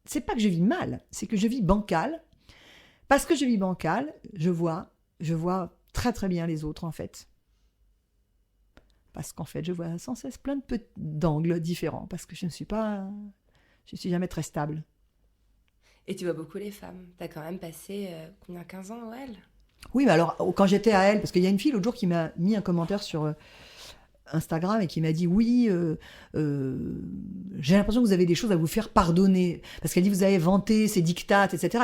G: C'est pas que je vis mal, c'est que je vis bancal. Parce que je vis bancal, je vois très très bien les autres, en fait. Parce qu'en fait, je vois sans cesse plein d'angles différents, parce que je ne suis jamais très stable.
A: Et tu vois beaucoup les femmes. T'as quand même passé, 15 ans au L ?
G: Oui, mais alors, quand j'étais à Elle, parce qu'il y a une fille l'autre jour qui m'a mis un commentaire sur Instagram et qui m'a dit « Oui, j'ai l'impression que vous avez des choses à vous faire pardonner. » Parce qu'elle dit « Vous avez vanté ces dictates, etc. »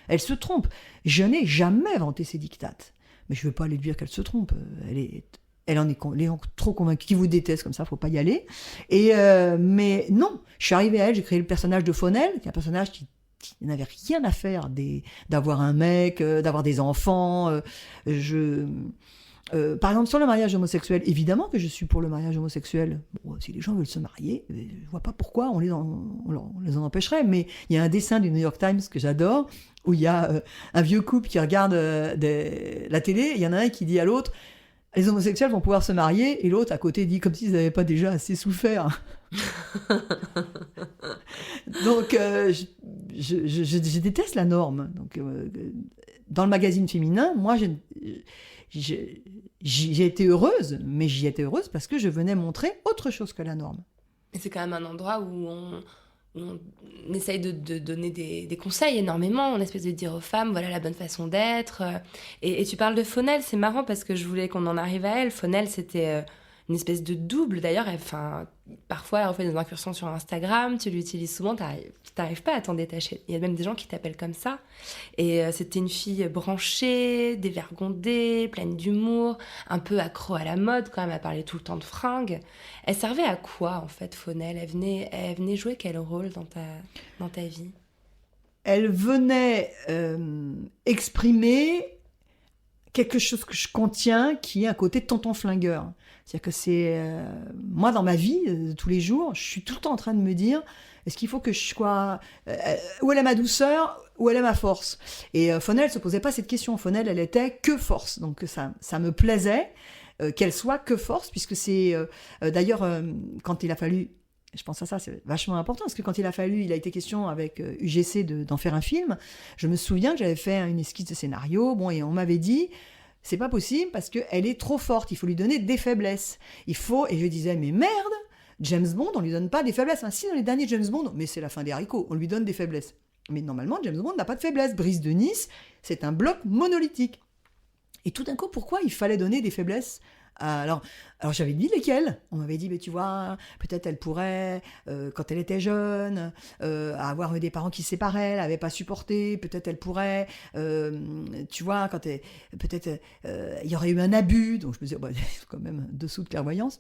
G: Elle se trompe. Je n'ai jamais vanté ces dictates. Mais je ne veux pas lui dire qu'elle se trompe. Elle en est trop convaincue. Qui vous déteste comme ça, il ne faut pas y aller. Mais non, je suis arrivée à Elle, j'ai créé le personnage de Fonel, qui est un personnage qui n'avait rien à faire d'avoir un mec, d'avoir des enfants. Par exemple, sur le mariage homosexuel, évidemment que je suis pour le mariage homosexuel. Bon, si les gens veulent se marier, je ne vois pas pourquoi on les en empêcherait. Mais il y a un dessin du New York Times que j'adore, où il y a un vieux couple qui regarde la télé, il y en a un qui dit à l'autre « Les homosexuels vont pouvoir se marier », et l'autre à côté dit comme s'ils n'avaient pas déjà assez souffert. Donc, je déteste la norme. Donc, dans le magazine féminin, moi, j'ai été heureuse, mais j'y étais heureuse parce que je venais montrer autre chose que la norme.
A: Et c'est quand même un endroit où on essaye de donner des conseils énormément, on essaie de dire aux femmes, voilà la bonne façon d'être. Et tu parles de Fonel, c'est marrant parce que je voulais qu'on en arrive à Elle. Fonel, c'était... une espèce de double, d'ailleurs, parfois elle fait des incursions sur Instagram, tu l'utilises souvent, t'arrives pas à t'en détacher. Il y a même des gens qui t'appellent comme ça. Et c'était une fille branchée, dévergondée, pleine d'humour, un peu accro à la mode quand même, elle parlait tout le temps de fringues. Elle servait à quoi en fait, Fonel ? Elle venait jouer quel rôle dans ta vie ?
G: Elle venait exprimer quelque chose que je contiens, qui est un côté tonton flingueur. C'est-à-dire que c'est... moi, dans ma vie, tous les jours, je suis tout le temps en train de me dire, est-ce qu'il faut que je sois... où elle est ma douceur, où elle est ma force ? Et Fonel ne se posait pas cette question. Fonel, elle était que force. Donc ça me plaisait qu'elle soit que force, puisque c'est... d'ailleurs, quand il a fallu... Je pense à ça, c'est vachement important, parce que quand il a été question avec UGC d'en faire un film, je me souviens que j'avais fait une esquisse de scénario, et on m'avait dit... C'est pas possible parce qu'elle est trop forte, il faut lui donner des faiblesses. Et je disais, mais merde, James Bond, on lui donne pas des faiblesses. Si, dans les derniers James Bond, mais c'est la fin des haricots, on lui donne des faiblesses. Mais normalement, James Bond n'a pas de faiblesse. Brise de Nice, c'est un bloc monolithique. Et tout d'un coup, pourquoi il fallait donner des faiblesses ? Alors j'avais dit lesquelles ? On m'avait dit, mais tu vois, peut-être elle pourrait, quand elle était jeune, avoir eu des parents qui se séparaient, elle n'avait pas supporté, peut-être elle pourrait, tu vois, peut-être il y aurait eu un abus, donc je me disais, c'est quand même dessous de clairvoyance.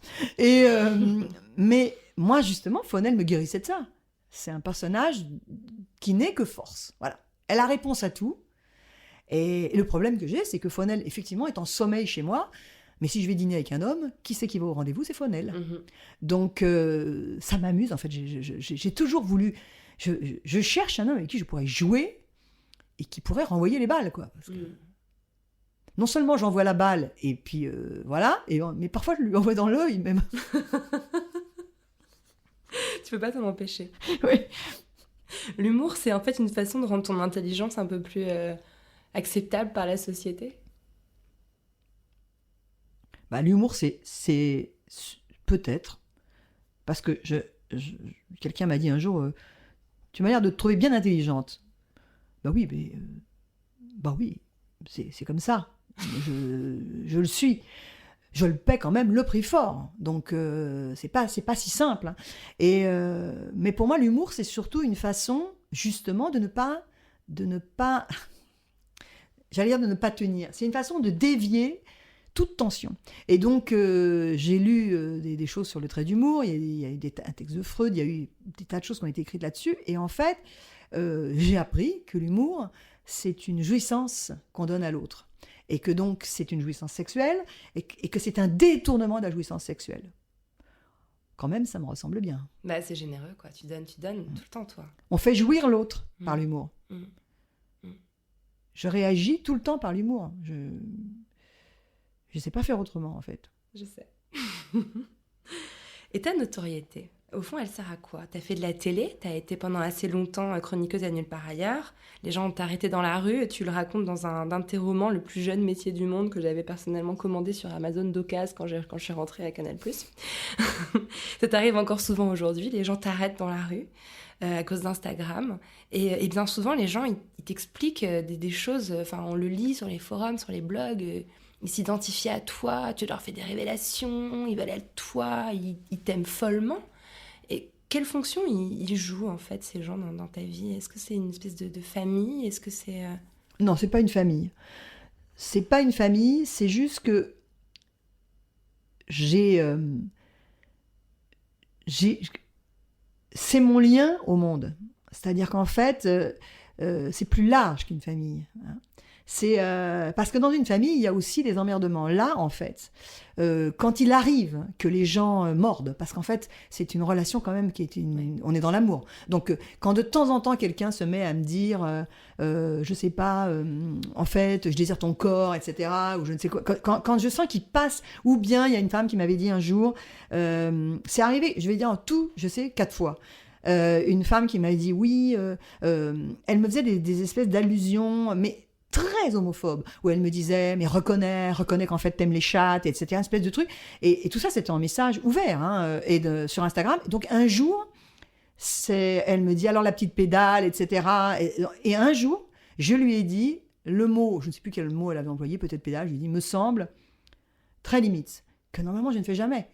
G: Mais moi, justement, Fonel me guérissait de ça. C'est un personnage qui n'est que force. Voilà. Elle a réponse à tout. Et le problème que j'ai, c'est que Fonel, effectivement, est en sommeil chez moi. Mais si je vais dîner avec un homme, qui c'est qui va au rendez-vous ? C'est Fonel. Donc, ça m'amuse, en fait. J'ai toujours voulu... Je cherche un homme avec qui je pourrais jouer et qui pourrait renvoyer les balles, quoi. Parce que non seulement j'envoie la balle, et puis voilà, mais parfois je lui envoie dans l'œil, même.
A: Tu peux pas t'en empêcher.
G: Oui.
A: L'humour, c'est en fait une façon de rendre ton intelligence un peu plus acceptable par la société.
G: L'humour, c'est peut-être, parce que quelqu'un m'a dit un jour, tu m'as l'air de te trouver bien intelligente. Oui, mais oui, c'est comme ça. Je le suis. Je le paie quand même le prix fort. Donc c'est pas si simple. Hein. Mais pour moi, l'humour, c'est surtout une façon, justement, de ne pas, j'allais dire de ne pas tenir. C'est une façon de dévier toute tension. Et donc, j'ai lu des choses sur le trait d'humour, il y a eu un texte de Freud, il y a eu des tas de choses qui ont été écrites là-dessus, et en fait, j'ai appris que l'humour, c'est une jouissance qu'on donne à l'autre, et que donc, c'est une jouissance sexuelle, et que c'est un détournement de la jouissance sexuelle. Quand même, ça me ressemble bien.
A: C'est généreux, quoi. Tu donnes tout le temps, toi.
G: On fait jouir l'autre par l'humour. Je réagis tout le temps par l'humour. Je sais pas faire autrement, en fait.
A: Je sais. Et ta notoriété, au fond, elle sert à quoi ? T'as fait de la télé, t'as été pendant assez longtemps chroniqueuse à Nulle part ailleurs. Les gens t'ont arrêté dans la rue et tu le racontes dans un de tes romans, Le plus jeune métier du monde, que j'avais personnellement commandé sur Amazon d'occasion quand je suis rentrée à Canal+. Ça t'arrive encore souvent aujourd'hui, les gens t'arrêtent dans la rue à cause d'Instagram. Et bien souvent, les gens, ils t'expliquent des choses, on le lit sur les forums, sur les blogs... Ils s'identifient à toi, tu leur fais des révélations, ils veulent être toi, ils t'aiment follement. Et quelle fonction ils jouent, en fait, ces gens dans ta vie ? Est-ce que c'est une espèce de famille ? Est-ce que c'est...
G: Non, c'est pas une famille. C'est pas une famille, c'est juste que c'est mon lien au monde. C'est-à-dire qu'en fait, c'est plus large qu'une famille, hein. C'est parce que dans une famille, il y a aussi des emmerdements. Là, en fait, quand il arrive que les gens mordent, parce qu'en fait, c'est une relation quand même on est dans l'amour. Donc, quand de temps en temps, quelqu'un se met à me dire, je sais pas, en fait, je désire ton corps, etc., ou je ne sais quoi, quand je sens qu'il passe, ou bien il y a une femme qui m'avait dit un jour, c'est arrivé, je vais dire en tout, je sais, 4 fois. Une femme qui m'avait dit oui, elle me faisait des espèces d'allusions, mais très homophobe, où elle me disait mais reconnais qu'en fait t'aimes les chattes, etc., une espèce de truc, et tout ça c'était un message ouvert, hein, sur Instagram. Donc un jour elle me dit alors la petite pédale, etc., et un jour je lui ai dit le mot, je ne sais plus quel mot elle avait employé, peut-être pédale, je lui ai dit me semble très limite, que normalement je ne fais jamais.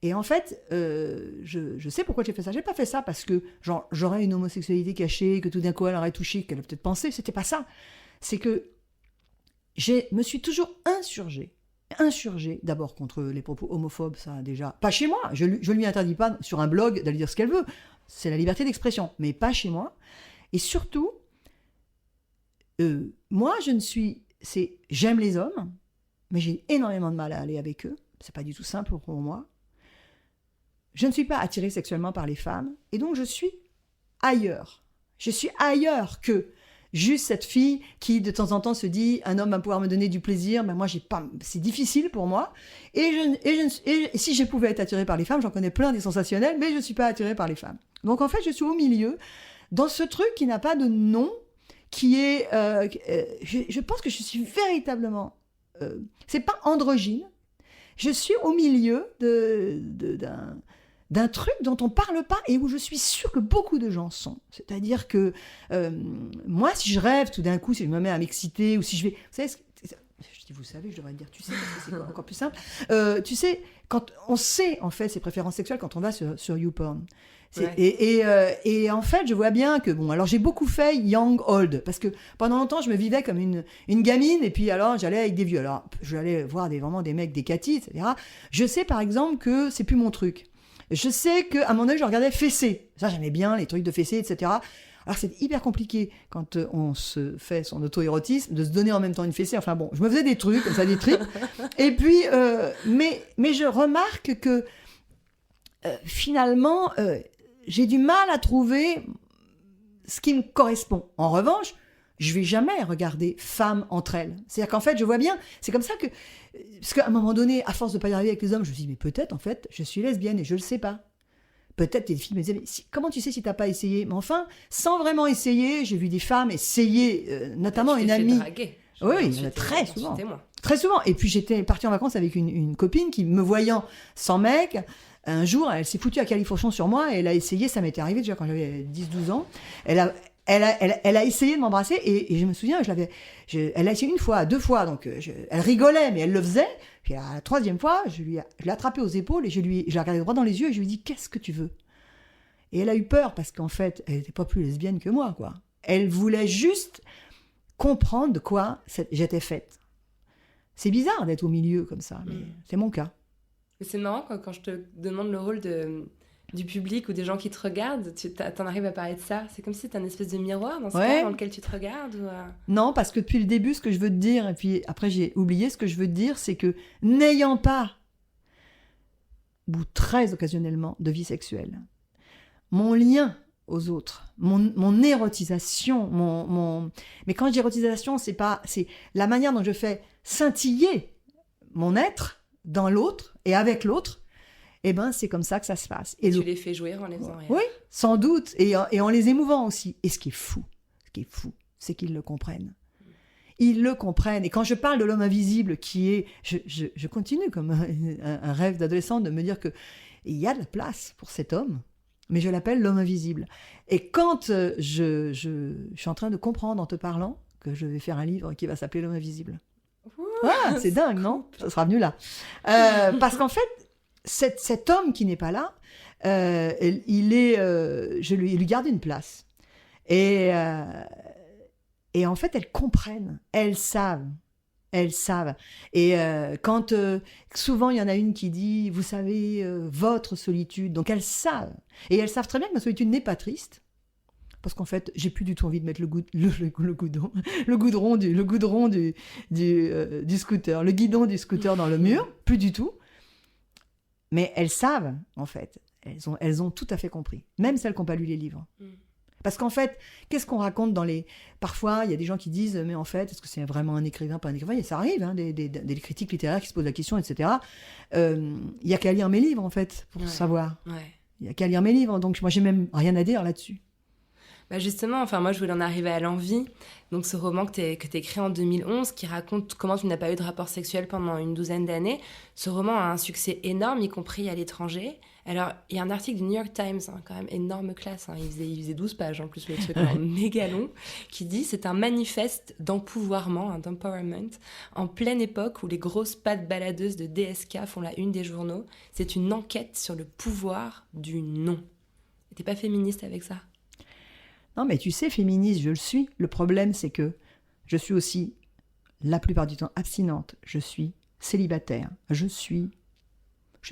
G: Et en fait, je sais pourquoi j'ai fait ça. J'ai pas fait ça parce que j'aurais une homosexualité cachée, que tout d'un coup elle aurait touché, qu'elle a peut-être pensé. C'était pas ça. C'est que je me suis toujours insurgée d'abord contre les propos homophobes, ça déjà. Pas chez moi. Je lui interdis pas sur un blog d'aller dire ce qu'elle veut. C'est la liberté d'expression, mais pas chez moi. Et surtout, moi, j'aime les hommes, mais j'ai énormément de mal à aller avec eux. C'est pas du tout simple pour moi. Je ne suis pas attirée sexuellement par les femmes, et donc je suis ailleurs. Je suis ailleurs que juste cette fille qui, de temps en temps, se dit « un homme va pouvoir me donner du plaisir », mais moi, c'est difficile pour moi. Et si je pouvais être attirée par les femmes, j'en connais plein des sensationnels, mais je ne suis pas attirée par les femmes. Donc, en fait, je suis au milieu, dans ce truc qui n'a pas de nom, qui est... je pense que je suis véritablement... c'est pas androgyne. Je suis au milieu d'un truc dont on parle pas et où je suis sûre que beaucoup de gens sont. C'est-à-dire que moi, si je rêve tout d'un coup, si je me mets à m'exciter ou si je vais... Vous savez, je dis, vous savez, je devrais dire, tu sais, parce que c'est encore plus simple. Tu sais, quand on sait, en fait, ses préférences sexuelles quand on va sur YouPorn. Et en fait, je vois bien que, bon, alors j'ai beaucoup fait young, old, parce que pendant longtemps, je me vivais comme une gamine, et puis alors, j'allais avec des vieux. Alors, j'allais voir vraiment des mecs, des catis, etc. Je sais, par exemple, que c'est plus mon truc. Je sais qu'à mon œil, je regardais fessé. Ça, j'aimais bien les trucs de fessé, etc. Alors, c'est hyper compliqué quand on se fait son auto-érotisme de se donner en même temps une fessée. Enfin bon, je me faisais des trucs, comme ça, des tricks. Et puis, mais je remarque que finalement, j'ai du mal à trouver ce qui me correspond. En revanche, je vais jamais regarder femmes entre elles. C'est-à-dire qu'en fait, je vois bien, c'est comme ça que... Parce qu'à un moment donné, à force de pas y arriver avec les hommes, je me dis, mais peut-être, en fait, je suis lesbienne et je le sais pas. Peut-être des filles me disaient, mais comment tu sais si t'as pas essayé? Mais enfin, sans vraiment essayer, j'ai vu des femmes essayer, notamment une amie... Oui, très souvent. Très souvent. Et puis j'étais partie en vacances avec une copine qui, me voyant sans mec, un jour, elle s'est foutue à califourchon sur moi et elle a essayé, ça m'était arrivé déjà quand j'avais 10-12 ans, elle a essayé de m'embrasser et je me souviens, elle a essayé une fois, 2 fois, donc elle rigolait, mais elle le faisait. Puis à la 3e fois, je l'ai attrapée aux épaules et je l'ai regardé droit dans les yeux et je lui ai dit, qu'est-ce que tu veux? Et elle a eu peur parce qu'en fait, elle n'était pas plus lesbienne que moi, quoi. Elle voulait juste comprendre de quoi j'étais faite. C'est bizarre d'être au milieu comme ça, mais c'est mon cas.
A: Mais c'est marrant quand je te demande le rôle du public ou des gens qui te regardent, t'en arrives à parler de ça. C'est comme si c'était un espèce de miroir dans ce cas dans lequel tu te regardes ou
G: Non, parce que depuis le début, ce que je veux te dire, et puis après j'ai oublié, ce que je veux te dire, c'est que n'ayant pas, ou très occasionnellement, de vie sexuelle, mon lien aux autres, mon érotisation, mais quand je dis érotisation, c'est la manière dont je fais scintiller mon être dans l'autre et avec l'autre, eh ben c'est comme ça que ça se passe. Et
A: tu les fais jouir en les faisant rire.
G: Oui, sans doute, et en les émouvant aussi. Et ce qui est fou, c'est qu'ils le comprennent. Ils le comprennent. Et quand je parle de l'homme invisible, qui est, je continue comme un rêve d'adolescente de me dire que il y a de la place pour cet homme, mais je l'appelle l'homme invisible. Et quand je suis en train de comprendre en te parlant que je vais faire un livre qui va s'appeler L'homme invisible. Ah, c'est dingue, non? Ça sera venu là. Parce qu'en fait, cet homme qui n'est pas là, je lui garde une place. Et en fait, elles comprennent, elles savent. Et quand souvent il y en a une qui dit, vous savez, votre solitude, donc elles savent. Et elles savent très bien que ma solitude n'est pas triste. Parce qu'en fait, j'ai plus du tout envie de mettre le guidon du scooter, le guidon du scooter dans le mur, plus du tout. Mais elles savent, en fait. Elles ont tout à fait compris. Même celles qui n'ont pas lu les livres. Parce qu'en fait, qu'est-ce qu'on raconte dans les... Parfois, il y a des gens qui disent, mais en fait, est-ce que c'est vraiment un écrivain, pas un écrivain? Et ça arrive, hein, des critiques littéraires qui se posent la question, etc. Il n'y a qu'à lire mes livres, en fait, pour savoir. Il n'y a qu'à lire mes livres. Donc, moi, j'ai même rien à dire là-dessus.
A: Bah justement, enfin moi je voulais en arriver à l'envie, donc ce roman que t'as écrit en 2011 qui raconte comment tu n'as pas eu de rapport sexuel pendant une 12aine d'années. Ce roman a un succès énorme, y compris à l'étranger. Alors il y a un article du New York Times, quand même énorme classe, il faisait 12 pages en plus, le truc méga long, qui dit c'est un manifeste d'empouvoirment, d'empowerment, en pleine époque où les grosses pattes baladeuses de DSK font la une des journaux. C'est une enquête sur le pouvoir du non. Et t'es pas féministe avec ça?
G: Non, mais tu sais, féministe, je le suis. Le problème, c'est que je suis aussi, la plupart du temps, abstinente. Je suis célibataire. Je sais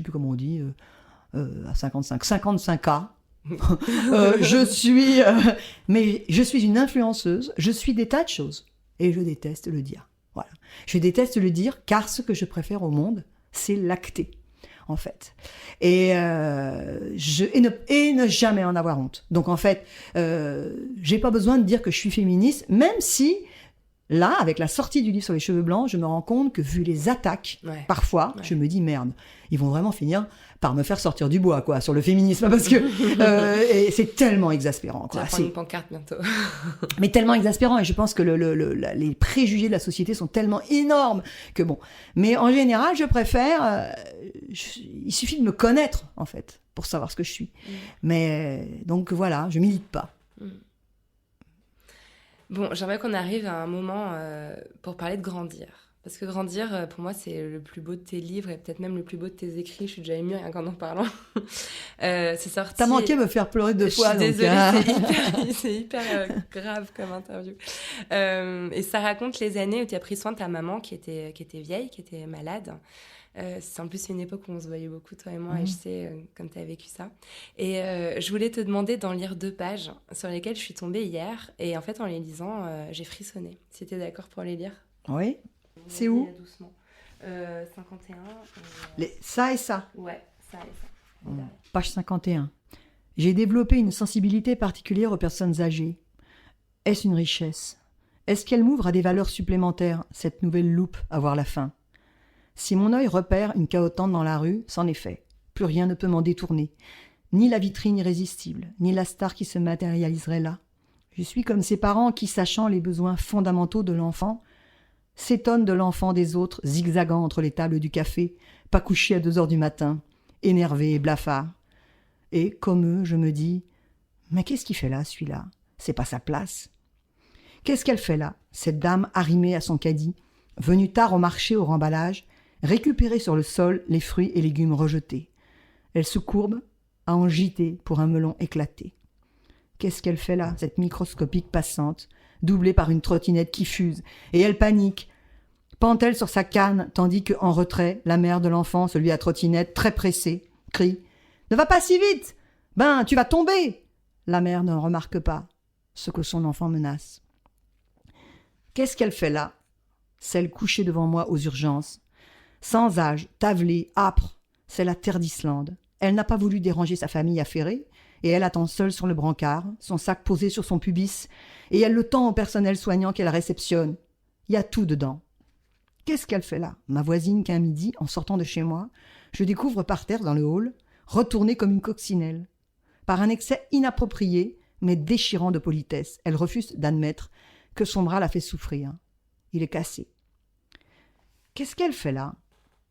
G: plus comment on dit, à 55 ans. Mais je suis une influenceuse. Je suis des tas de choses. Et je déteste le dire. Voilà. Je déteste le dire, car ce que je préfère au monde, c'est l'acter. En fait. Et ne jamais en avoir honte. Donc en fait, j'ai pas besoin de dire que je suis féministe, même si, là, avec la sortie du livre sur les cheveux blancs, je me rends compte que vu les attaques, parfois, je me dis merde, ils vont vraiment finir par me faire sortir du bois, quoi, sur le féminisme, parce que et c'est tellement exaspérant, quoi.
A: Tu vas prendre une pancarte bientôt.
G: Mais tellement exaspérant, et je pense que les préjugés de la société sont tellement énormes que bon. Mais en général, je préfère, il suffit de me connaître, en fait. pour savoir ce que je suis. Mais donc voilà, je milite pas.
A: Bon, j'aimerais qu'on arrive à un moment pour parler de grandir. Parce que grandir, pour moi, c'est le plus beau de tes livres et peut-être même le plus beau de tes écrits. Je suis déjà émue rien qu'en en parlant. C'est sorti...
G: T'as manqué me faire pleurer 2 fois.
A: Je suis désolée, c'est hyper grave comme interview. Et ça raconte les années où tu as pris soin de ta maman qui était vieille, qui était malade. C'est en plus une époque où on se voyait beaucoup, toi et moi, et je sais comme tu as vécu ça. Et je voulais te demander d'en lire 2 pages sur lesquelles je suis tombée hier. Et en fait, en les lisant, j'ai frissonné. Si tu es d'accord pour les lire.
G: Oui. C'est où?
A: Doucement. 51.
G: Ça et ça.
A: Ouais, ça et ça.
G: Page 51. J'ai développé une sensibilité particulière aux personnes âgées. Est-ce une richesse? Est-ce qu'elle m'ouvre à des valeurs supplémentaires, cette nouvelle loupe à voir la fin? Si mon œil repère une cahotante dans la rue, c'en est fait. Plus rien ne peut m'en détourner. Ni la vitrine irrésistible, ni la star qui se matérialiserait là. Je suis comme ces parents qui, sachant les besoins fondamentaux de l'enfant, s'étonnent de l'enfant des autres, zigzagant entre les tables du café, pas couché à 2h du matin, énervé et blafard. Et, comme eux, je me dis « Mais qu'est-ce qu'il fait là, celui-là? C'est pas sa place. » Qu'est-ce qu'elle fait là, cette dame arrimée à son caddie, venue tard au marché au remballage, récupérer sur le sol les fruits et légumes rejetés? Elle se courbe à en gîter pour un melon éclaté. Qu'est-ce qu'elle fait là, cette microscopique passante, doublée par une trottinette qui fuse, et elle panique. Pend-elle sur sa canne, tandis que, en retrait, la mère de l'enfant, celui à trottinette, très pressée, crie « Ne va pas si vite! Ben, tu vas tomber !» La mère ne remarque pas ce que son enfant menace. Qu'est-ce qu'elle fait là, celle couchée devant moi aux urgences? Sans âge, tavelée, âpre, c'est la terre d'Islande. Elle n'a pas voulu déranger sa famille affairée, et elle attend seule sur le brancard, son sac posé sur son pubis, et elle le tend au personnel soignant qu'elle réceptionne. Il y a tout dedans. Qu'est-ce qu'elle fait là, ma voisine, qu'un midi, en sortant de chez moi, je découvre par terre dans le hall, retournée comme une coccinelle. Par un excès inapproprié, mais déchirant de politesse, elle refuse d'admettre que son bras la fait souffrir. Il est cassé. Qu'est-ce qu'elle fait là,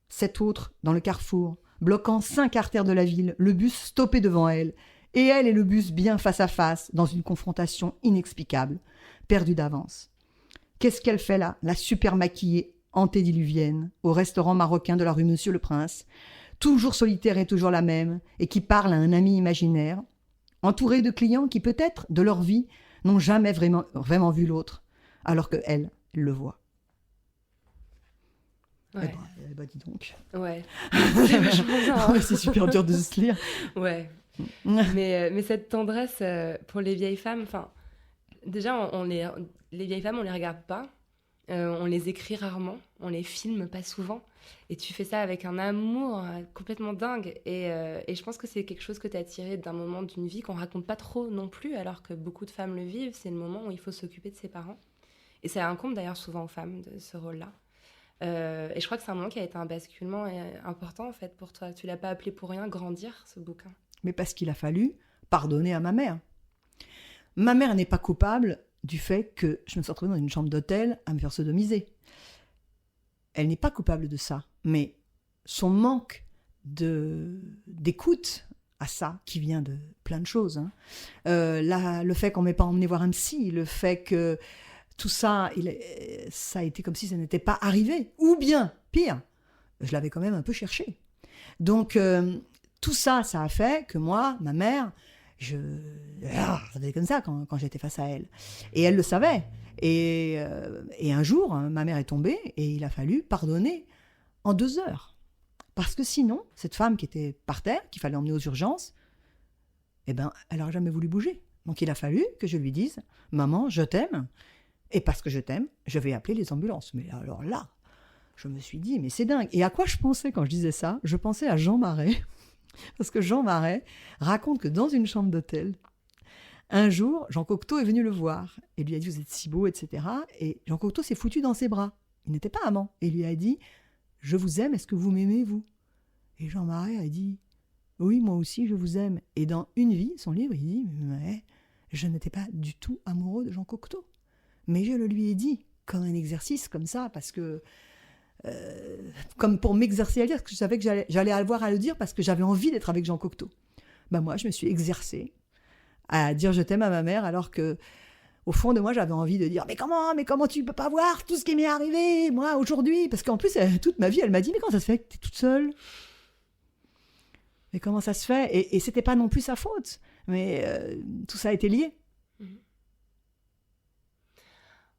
G: cette autre, dans le carrefour, bloquant 5 artères de la ville, le bus stoppé devant elle, et elle et le bus bien face à face, dans une confrontation inexplicable, perdue d'avance. Qu'est-ce qu'elle fait là, la super maquillée antédiluvienne, au restaurant marocain de la rue Monsieur le Prince, toujours solitaire et toujours la même, et qui parle à un ami imaginaire, entourée de clients qui, peut-être, de leur vie, n'ont jamais vraiment vu l'autre, alors qu'elle le voit.
A: Ouais.
G: Eh ben, dis donc.
A: Ouais. C'est vachement ça, hein.
G: C'est super dur de se lire.
A: Ouais. Mais cette tendresse pour les vieilles femmes, enfin, déjà, les vieilles femmes, on les regarde pas, on les écrit rarement, on les filme pas souvent, et tu fais ça avec un amour complètement dingue, et je pense que c'est quelque chose que tu as tiré d'un moment d'une vie qu'on raconte pas trop non plus, alors que beaucoup de femmes le vivent, c'est le moment où il faut s'occuper de ses parents, et ça incombe d'ailleurs souvent aux femmes, de ce rôle-là. Et je crois que c'est un moment qui a été un basculement important en fait pour toi. Tu l'as pas appelé pour rien Grandir, ce bouquin.
G: Mais parce qu'il a fallu pardonner à ma mère. Ma mère n'est pas coupable du fait que je me suis retrouvée dans une chambre d'hôtel à me faire sodomiser. Elle n'est pas coupable de ça. Mais son manque d'écoute à ça, qui vient de plein de choses, hein. Le fait qu'on ne m'ait pas emmené voir un psy, le fait que tout ça, ça a été comme si ça n'était pas arrivé. Ou bien, pire, je l'avais quand même un peu cherché. Donc, tout ça, ça a fait que moi, ma mère, ça faisait comme ça quand j'étais face à elle. Et elle le savait. Et un jour, ma mère est tombée et il a fallu pardonner en 2 heures. Parce que sinon, cette femme qui était par terre, qu'il fallait emmener aux urgences, eh ben, elle n'aurait jamais voulu bouger. Donc, il a fallu que je lui dise « Maman, je t'aime. Et parce que je t'aime, je vais appeler les ambulances. » Mais alors là, je me suis dit, mais c'est dingue. Et à quoi je pensais quand je disais ça? Je pensais à Jean Marais. Parce que Jean Marais raconte que dans une chambre d'hôtel, un jour, Jean Cocteau est venu le voir. Et lui a dit, vous êtes si beau, etc. Et Jean Cocteau s'est foutu dans ses bras. Il n'était pas amant. Et lui a dit, je vous aime, est-ce que vous m'aimez, vous? Et Jean Marais a dit, oui, moi aussi, je vous aime. Et dans Une vie, son livre, il dit, mais je n'étais pas du tout amoureux de Jean Cocteau. Mais je le lui ai dit, comme un exercice, comme ça, parce que, comme pour m'exercer à le dire, parce que je savais que j'allais avoir à le dire, parce que j'avais envie d'être avec Jean Cocteau. moi, je me suis exercée à dire je t'aime à ma mère, alors que au fond de moi, j'avais envie de dire mais comment tu peux pas voir tout ce qui m'est arrivé, moi, aujourd'hui? Parce qu'en plus, toute ma vie, elle m'a dit mais comment ça se fait que tu es toute seule? Mais comment ça se fait? Et c'était pas non plus sa faute. Mais tout ça a été lié.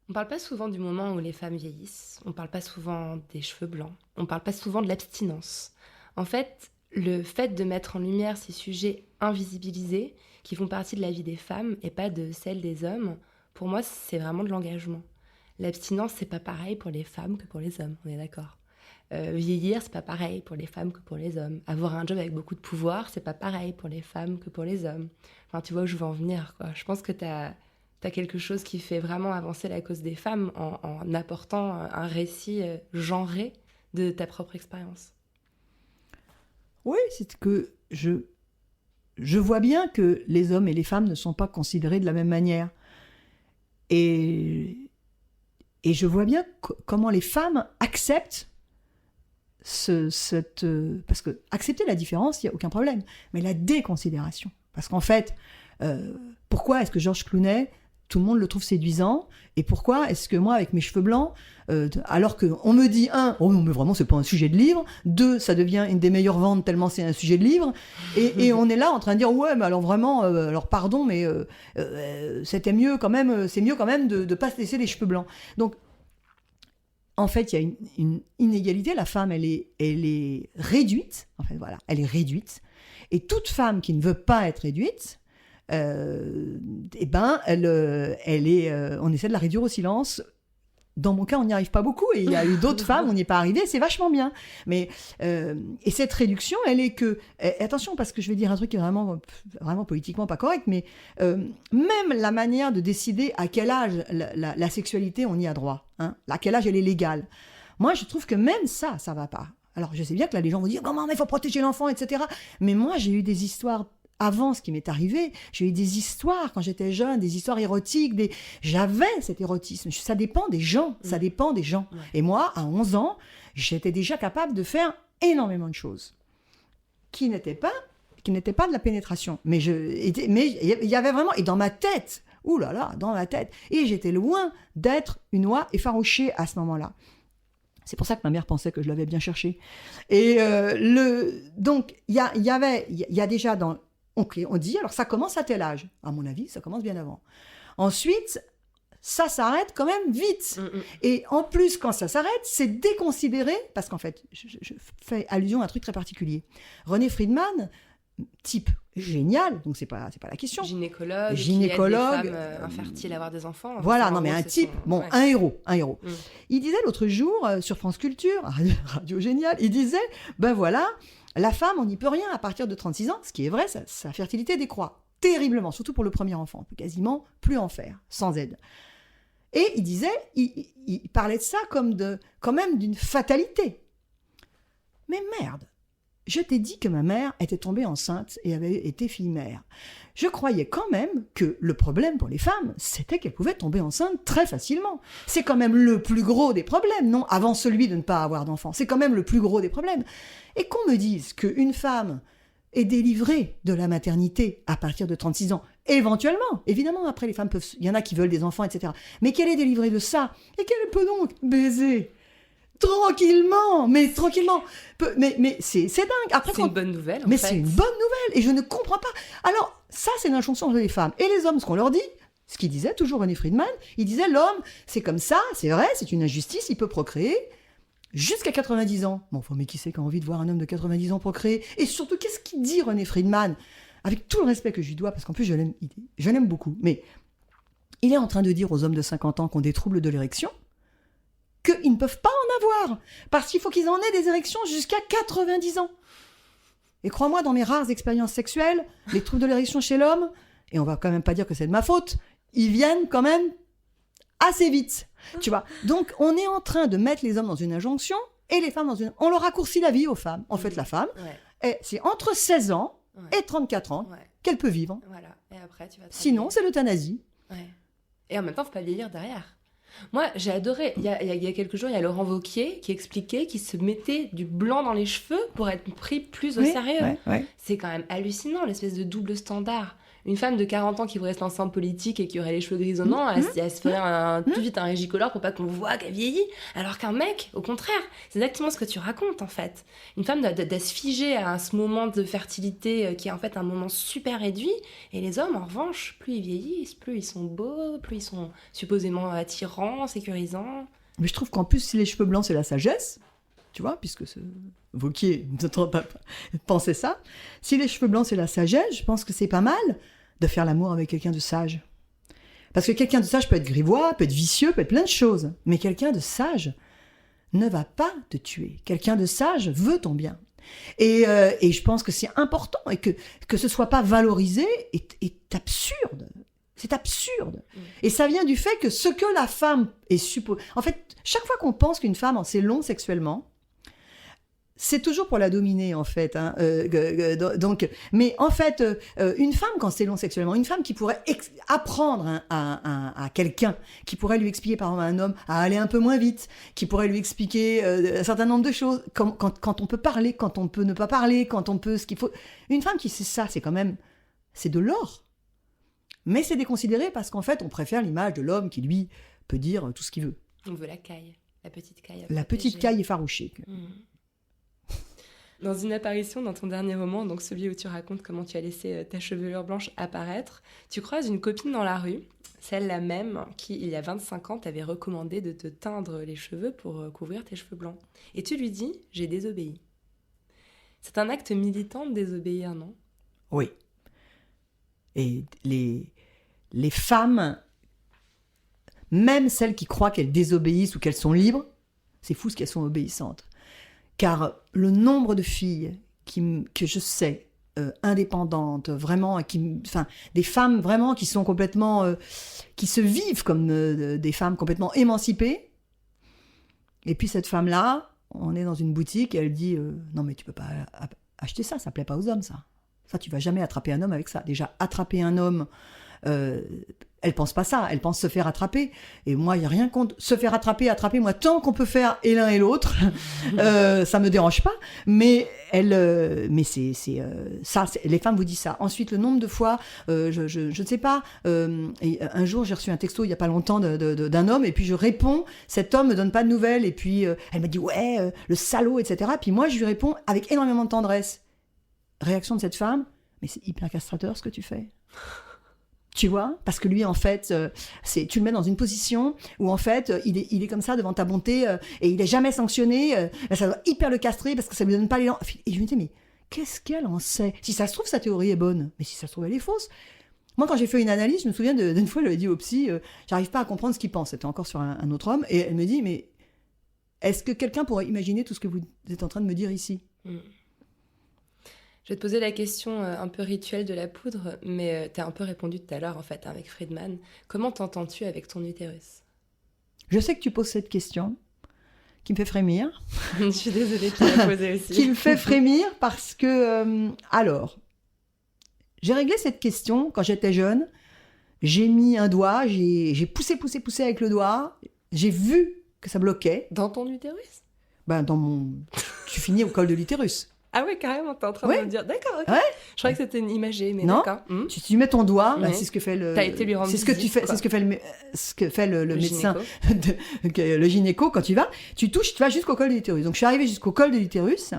A: On parle pas souvent du moment où les femmes vieillissent. On parle pas souvent des cheveux blancs. On parle pas souvent de l'abstinence. En fait, le fait de mettre en lumière ces sujets invisibilisés qui font partie de la vie des femmes et pas de celle des hommes, pour moi, c'est vraiment de l'engagement. L'abstinence, c'est pas pareil pour les femmes que pour les hommes, on est d'accord. Vieillir, c'est pas pareil pour les femmes que pour les hommes. Avoir un job avec beaucoup de pouvoir, c'est pas pareil pour les femmes que pour les hommes. Enfin, tu vois où je veux en venir, quoi. Je pense que t'as quelque chose qui fait vraiment avancer la cause des femmes en apportant un récit genré de ta propre expérience.
G: Oui, c'est que je vois bien que les hommes et les femmes ne sont pas considérés de la même manière. Et je vois bien comment les femmes acceptent parce que accepter la différence, il n'y a aucun problème, mais la déconsidération. Parce qu'en fait, pourquoi est-ce que Georges Clooney, tout le monde le trouve séduisant, et pourquoi est-ce que moi, avec mes cheveux blancs, alors qu'on me dit, oh non, mais vraiment, c'est pas un sujet de livre, 2, ça devient une des meilleures ventes tellement c'est un sujet de livre, et on est là en train de dire, ouais, mais alors vraiment, alors pardon, mais c'était mieux quand même, c'est mieux quand même de pas se laisser les cheveux blancs. Donc, en fait, il y a une inégalité. La femme, elle est réduite. En fait, voilà, elle est réduite. Et toute femme qui ne veut pas être réduite, on essaie de la réduire au silence. Dans mon cas, on n'y arrive pas beaucoup. Et il y a eu d'autres femmes, on n'y est pas arrivé. C'est vachement bien. Mais, et cette réduction, elle est que... attention, parce que je vais dire un truc qui est vraiment, vraiment politiquement pas correct, mais même la manière de décider à quel âge la sexualité, on y a droit. Hein, à quel âge elle est légale. Moi, je trouve que même ça va pas. Alors, je sais bien que là, les gens vont dire « Comment, mais il faut protéger l'enfant, etc. » Mais moi, j'ai eu des histoires... Avant ce qui m'est arrivé, j'ai eu des histoires quand j'étais jeune, des histoires érotiques, j'avais cet érotisme. Ça dépend des gens, ça dépend des gens. Ouais. Et moi, à 11 ans, j'étais déjà capable de faire énormément de choses qui n'étaient pas de la pénétration. Mais il y avait vraiment, et dans ma tête, dans ma tête, et j'étais loin d'être une oie effarouchée à ce moment-là. C'est pour ça que ma mère pensait que je l'avais bien cherché. Et donc, il y a déjà dans... Ok, on dit, alors ça commence à tel âge. À mon avis, ça commence bien avant. Ensuite, ça s'arrête quand même vite. Et en plus, quand ça s'arrête, c'est déconsidéré, parce qu'en fait, je fais allusion à un truc très particulier. René Friedman, type génial, donc c'est pas la question.
A: Gynécologue, qui aide les femmes infertiles à avoir des enfants.
G: Voilà, non mais un type, ouais. un héros. Il disait l'autre jour, sur France Culture, radio génial, il disait, ben voilà... La femme, on n'y peut rien à partir de 36 ans, ce qui est vrai, sa fertilité décroît terriblement, surtout pour le premier enfant. On peut quasiment plus en faire, sans aide. Et il disait, il parlait de ça quand même d'une fatalité. Mais merde, je t'ai dit que ma mère était tombée enceinte et avait été fille-mère. Je croyais quand même que le problème pour les femmes, c'était qu'elles pouvaient tomber enceinte très facilement. C'est quand même le plus gros des problèmes, non? Avant celui de ne pas avoir d'enfant. C'est quand même le plus gros des problèmes. Et qu'on me dise qu'une femme est délivrée de la maternité à partir de 36 ans, éventuellement, évidemment, après les femmes peuvent... Il y en a qui veulent des enfants, etc. Mais qu'elle est délivrée de ça, et qu'elle peut donc baiser... Tranquillement. Mais c'est dingue. Après,
A: c'est une bonne nouvelle,
G: Mais c'est une bonne nouvelle, et je ne comprends pas. Alors, ça, c'est l'injonction entre les femmes. Et les hommes, ce qu'on leur dit, ce qu'il disait toujours René Friedman, il disait, l'homme, c'est comme ça, c'est vrai, c'est une injustice, il peut procréer jusqu'à 90 ans. Bon, mais qui c'est qui a envie de voir un homme de 90 ans procréer? Et surtout, qu'est-ce qu'il dit, René Friedman? Avec tout le respect que je lui dois, parce qu'en plus, je l'aime beaucoup. Mais il est en train de dire aux hommes de 50 ans qui ont des troubles de l'érection, qu'ils ne peuvent pas en avoir, parce qu'il faut qu'ils en aient des érections jusqu'à 90 ans. Et crois-moi, dans mes rares expériences sexuelles, les troubles de l'érection chez l'homme, et on va quand même pas dire que c'est de ma faute, ils viennent quand même assez vite, tu vois. Donc, on est en train de mettre les hommes dans une injonction, et les femmes dans une... On leur raccourcit la vie aux femmes. En fait, la femme, c'est entre 16 ans et 34 ans qu'elle peut vivre.
A: Voilà. Et après, tu vas
G: Sinon, c'est l'euthanasie.
A: Ouais. Et en même temps, il ne faut pas vieillir derrière. Moi, j'ai adoré. Il y a quelques jours, il y a Laurent Wauquiez qui expliquait qu'il se mettait du blanc dans les cheveux pour être pris plus au sérieux.
G: Ouais.
A: C'est quand même hallucinant, l'espèce de double standard. Une femme de 40 ans qui voudrait se lancer en politique et qui aurait les cheveux grisonnants, elle se ferait tout de suite un régicolore pour pas qu'on voit qu'elle vieillit. Alors qu'un mec, au contraire, c'est exactement ce que tu racontes en fait. Une femme doit se figer à ce moment de fertilité qui est en fait un moment super réduit. Et les hommes, en revanche, plus ils vieillissent, plus ils sont beaux, plus ils sont supposément attirants, sécurisants.
G: Mais je trouve qu'en plus, si les cheveux blancs, c'est la sagesse, tu vois, puisque ce Wauquiez pensait ça. Si les cheveux blancs, c'est la sagesse, je pense que c'est pas mal de faire l'amour avec quelqu'un de sage. Parce que quelqu'un de sage peut être grivois, peut être vicieux, peut être plein de choses. Mais quelqu'un de sage ne va pas te tuer. Quelqu'un de sage veut ton bien. Et je pense que c'est important et que ce soit pas valorisé est absurde. C'est absurde. Et ça vient du fait que ce que la femme est supposée... En fait, chaque fois qu'on pense qu'une femme en sait long sexuellement, c'est toujours pour la dominer, en fait. Hein. Donc, mais en fait, une femme, quand c'est long sexuellement, une femme qui pourrait apprendre à quelqu'un, qui pourrait lui expliquer, par exemple, à un homme, à aller un peu moins vite, qui pourrait lui expliquer un certain nombre de choses, quand on peut parler, quand on peut ne pas parler, quand on peut... ce qu'il faut. Une femme qui sait ça, c'est quand même... C'est de l'or. Mais c'est déconsidéré parce qu'en fait, on préfère l'image de l'homme qui, lui, peut dire tout ce qu'il veut.
A: On veut la caille, la petite caille.
G: La petite caille effarouchée.
A: Dans une apparition dans ton dernier roman, donc celui où tu racontes comment tu as laissé ta chevelure blanche apparaître, tu croises une copine dans la rue, celle-là même qui, il y a 25 ans, t'avait recommandé de te teindre les cheveux pour couvrir tes cheveux blancs. Et tu lui dis « j'ai désobéi ». C'est un acte militant de désobéir, non ?
G: Oui. Et les femmes, même celles qui croient qu'elles désobéissent ou qu'elles sont libres, c'est fou ce qu'elles sont obéissantes. Car le nombre de filles que je sais, indépendantes, vraiment, des femmes vraiment qui sont complètement, qui se vivent comme des femmes complètement émancipées. Et puis cette femme-là, on est dans une boutique et elle dit non mais tu peux pas acheter ça plaît pas aux hommes ça. Ça tu vas jamais attraper un homme avec ça. Déjà attraper un homme, elle pense pas ça, elle pense se faire attraper. Et moi, il n'y a rien contre se faire attraper. Moi, tant qu'on peut faire et l'un et l'autre, ça me dérange pas. Mais ça, les femmes vous disent ça. Ensuite, le nombre de fois, je ne sais pas. Un jour, j'ai reçu un texto il y a pas longtemps d'un homme, et puis je réponds. Cet homme me donne pas de nouvelles, et puis elle m'a dit ouais, le salaud, etc. Puis moi, je lui réponds avec énormément de tendresse. Réaction de cette femme, mais c'est hyper castrateur ce que tu fais. Tu vois, parce que lui, en fait, tu le mets dans une position où, en fait, il est comme ça devant ta bonté et il n'est jamais sanctionné. Ça doit hyper le castrer parce que ça ne lui donne pas l'élan. Et je me dis, mais qu'est-ce qu'elle en sait ? Si ça se trouve, sa théorie est bonne, mais si ça se trouve, elle est fausse. Moi, quand j'ai fait une analyse, je me souviens d'une fois, j'avais dit au psy, j'arrive pas à comprendre ce qu'il pense. C'était encore sur un autre homme. Et elle me dit, mais est-ce que quelqu'un pourrait imaginer tout ce que vous êtes en train de me dire ici ?
A: Je vais te poser la question un peu rituelle de la poudre, mais tu as un peu répondu tout à l'heure, en fait, avec Friedman. Comment t'entends-tu avec ton utérus ?
G: Je sais que tu poses cette question, qui me fait frémir.
A: Je suis désolée de te la poser aussi.
G: Qui me fait frémir parce que... alors, j'ai réglé cette question quand j'étais jeune. J'ai mis un doigt, j'ai poussé avec le doigt. J'ai vu que ça bloquait.
A: Dans ton utérus ?
G: Dans mon... Tu finis au col de l'utérus.
A: Ah ouais, carrément, t'es en train de me dire. D'accord, ok.
G: Ouais.
A: Je croyais que c'était une imagée, mais
G: non.
A: d'accord.
G: Tu mets ton doigt, c'est ce que fait le...
A: T'as été lui rendre
G: c'est ce que tu fais, c'est ce que fait le médecin, le gynéco quand tu vas. Tu vas jusqu'au col de l'utérus. Donc je suis arrivée jusqu'au col de l'utérus.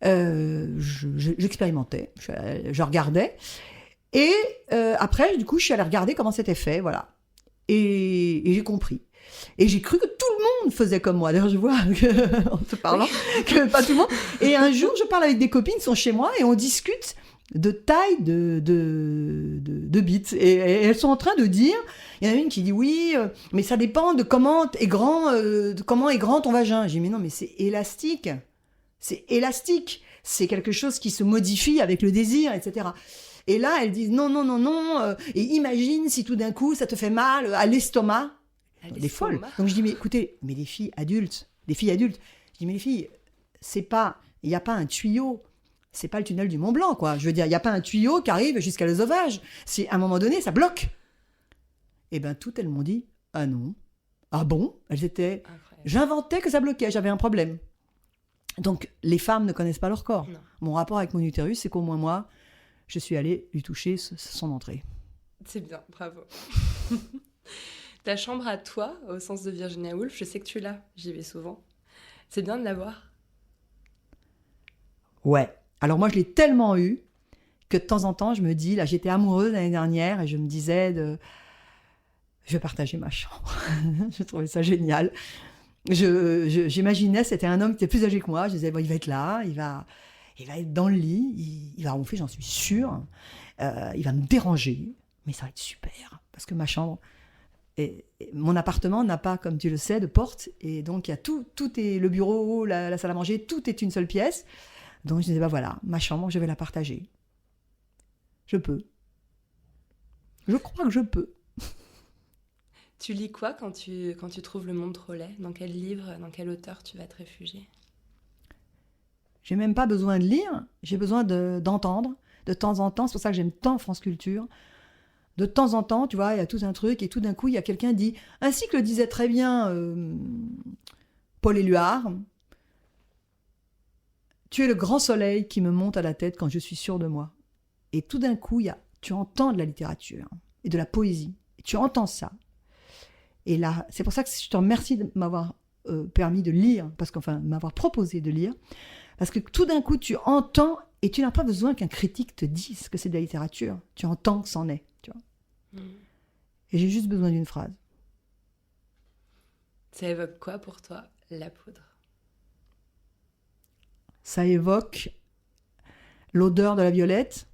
G: J'expérimentais, je regardais. Et après, du coup, je suis allée regarder comment c'était fait, voilà. Et j'ai compris. Et j'ai cru que tout le monde faisait comme moi. D'ailleurs, je vois, en te parlant, que pas tout le monde. Et un jour, je parle avec des copines qui sont chez moi et on discute de taille de bites. Et elles sont en train de dire, il y en a une qui dit oui, mais ça dépend de comment est grand ton vagin. J'ai dit mais non, mais c'est élastique. C'est élastique. C'est quelque chose qui se modifie avec le désir, etc. Et là, elles disent non. Et imagine si tout d'un coup, ça te fait mal à l'estomac. Des folles. Donc je dis mais écoutez, mais les filles adultes, je dis mais les filles, il n'y a pas un tuyau, c'est pas le tunnel du Mont Blanc quoi. Je veux dire, il n'y a pas un tuyau qui arrive jusqu'à l'œsophage. C'est à un moment donné, ça bloque. Et toutes elles m'ont dit ah non, Ah bon? Elles étaient...
A: Incroyable.
G: J'inventais que ça bloquait, j'avais un problème. Donc, les femmes ne connaissent pas leur corps.
A: Non.
G: Mon rapport avec mon utérus, c'est qu'au moins moi, je suis allée lui toucher son entrée.
A: C'est bien, bravo. Ta chambre à toi, au sens de Virginia Woolf, je sais que tu l'as, j'y vais souvent. C'est bien de l'avoir.
G: Ouais. Alors moi, je l'ai tellement eu que de temps en temps, je me dis, là, j'étais amoureuse l'année dernière et je me disais, je vais partager ma chambre. Je trouvais ça génial. J'imaginais, c'était un homme qui était plus âgé que moi. Je disais, bon, il va être là, il va être dans le lit, il va ronfler, j'en suis sûre. Il va me déranger, mais ça va être super. Parce que ma chambre, mon appartement n'a pas, comme tu le sais, de porte. Et donc, il y a tout est le bureau, la salle à manger, tout est une seule pièce. Donc, je disais, bah voilà, ma chambre, je vais la partager. Je peux. Je crois que je peux.
A: Tu lis quoi quand tu trouves le monde trop laid? Dans quel livre, dans quel auteur tu vas te réfugier?
G: J'ai même pas besoin de lire, j'ai besoin d'entendre. De temps en temps, c'est pour ça que j'aime tant France Culture. De temps en temps, tu vois, il y a tout un truc, et tout d'un coup, il y a quelqu'un qui dit, ainsi que le disait très bien Paul Éluard, tu es le grand soleil qui me monte à la tête quand je suis sûre de moi. Et tout d'un coup, tu entends de la littérature et de la poésie. Et tu entends ça. Et là, c'est pour ça que je te remercie de m'avoir permis de lire, m'avoir proposé de lire, parce que tout d'un coup, tu entends, et tu n'as pas besoin qu'un critique te dise que c'est de la littérature. Tu entends que c'en est, tu vois. Et j'ai juste besoin d'une phrase.
A: Ça évoque quoi pour toi, la poudre?
G: Ça évoque l'odeur de la violette.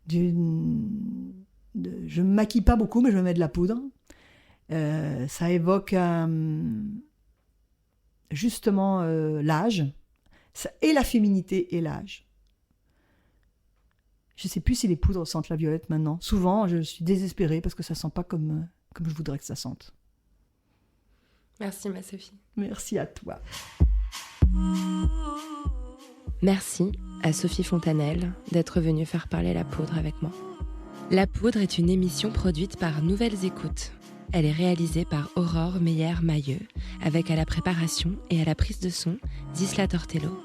G: Je ne me maquille pas beaucoup, mais je me mets de la poudre. Ça évoque justement l'âge, et la féminité et l'âge. Je ne sais plus si les poudres sentent la violette maintenant. Souvent, je suis désespérée parce que ça ne sent pas comme je voudrais que ça sente.
A: Merci, ma Sophie.
G: Merci à toi.
A: Merci à Sophie Fontanelle d'être venue faire parler la poudre avec moi. La poudre est une émission produite par Nouvelles Écoutes. Elle est réalisée par Aurore Meyer-Mailleux, avec à la préparation et à la prise de son d'Isla Tortello.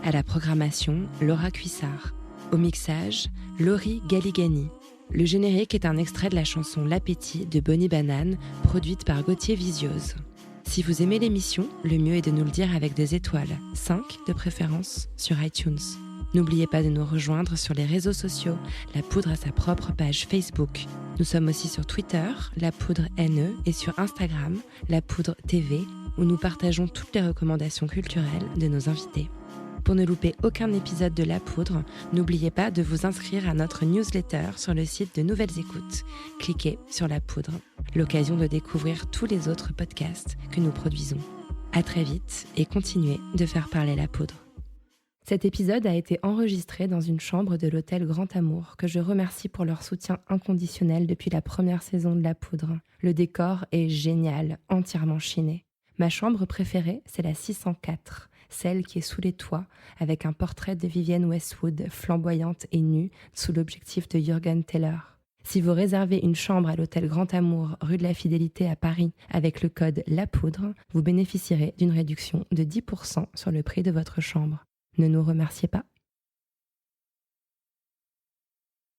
A: À la programmation, Laura Cuissard. Au mixage, Laurie Galigani. Le générique est un extrait de la chanson L'appétit de Bonnie Banane, produite par Gauthier Visiose. Si vous aimez l'émission, le mieux est de nous le dire avec des étoiles, 5 de préférence, sur iTunes. N'oubliez pas de nous rejoindre sur les réseaux sociaux. La Poudre a sa propre page Facebook. Nous sommes aussi sur Twitter, La Poudre NE, et sur Instagram, La Poudre TV, où nous partageons toutes les recommandations culturelles de nos invités. Pour ne louper aucun épisode de La Poudre, n'oubliez pas de vous inscrire à notre newsletter sur le site de Nouvelles Écoutes. Cliquez sur La Poudre, l'occasion de découvrir tous les autres podcasts que nous produisons. À très vite et continuez de faire parler la poudre. Cet épisode a été enregistré dans une chambre de l'hôtel Grand Amour, que je remercie pour leur soutien inconditionnel depuis la première saison de La Poudre. Le décor est génial, entièrement chiné. Ma chambre préférée, c'est la 604, celle qui est sous les toits, avec un portrait de Vivienne Westwood, flamboyante et nue, sous l'objectif de Jürgen Teller. Si vous réservez une chambre à l'hôtel Grand Amour, rue de la Fidélité à Paris, avec le code La Poudre, vous bénéficierez d'une réduction de 10% sur le prix de votre chambre. Ne nous remerciez pas.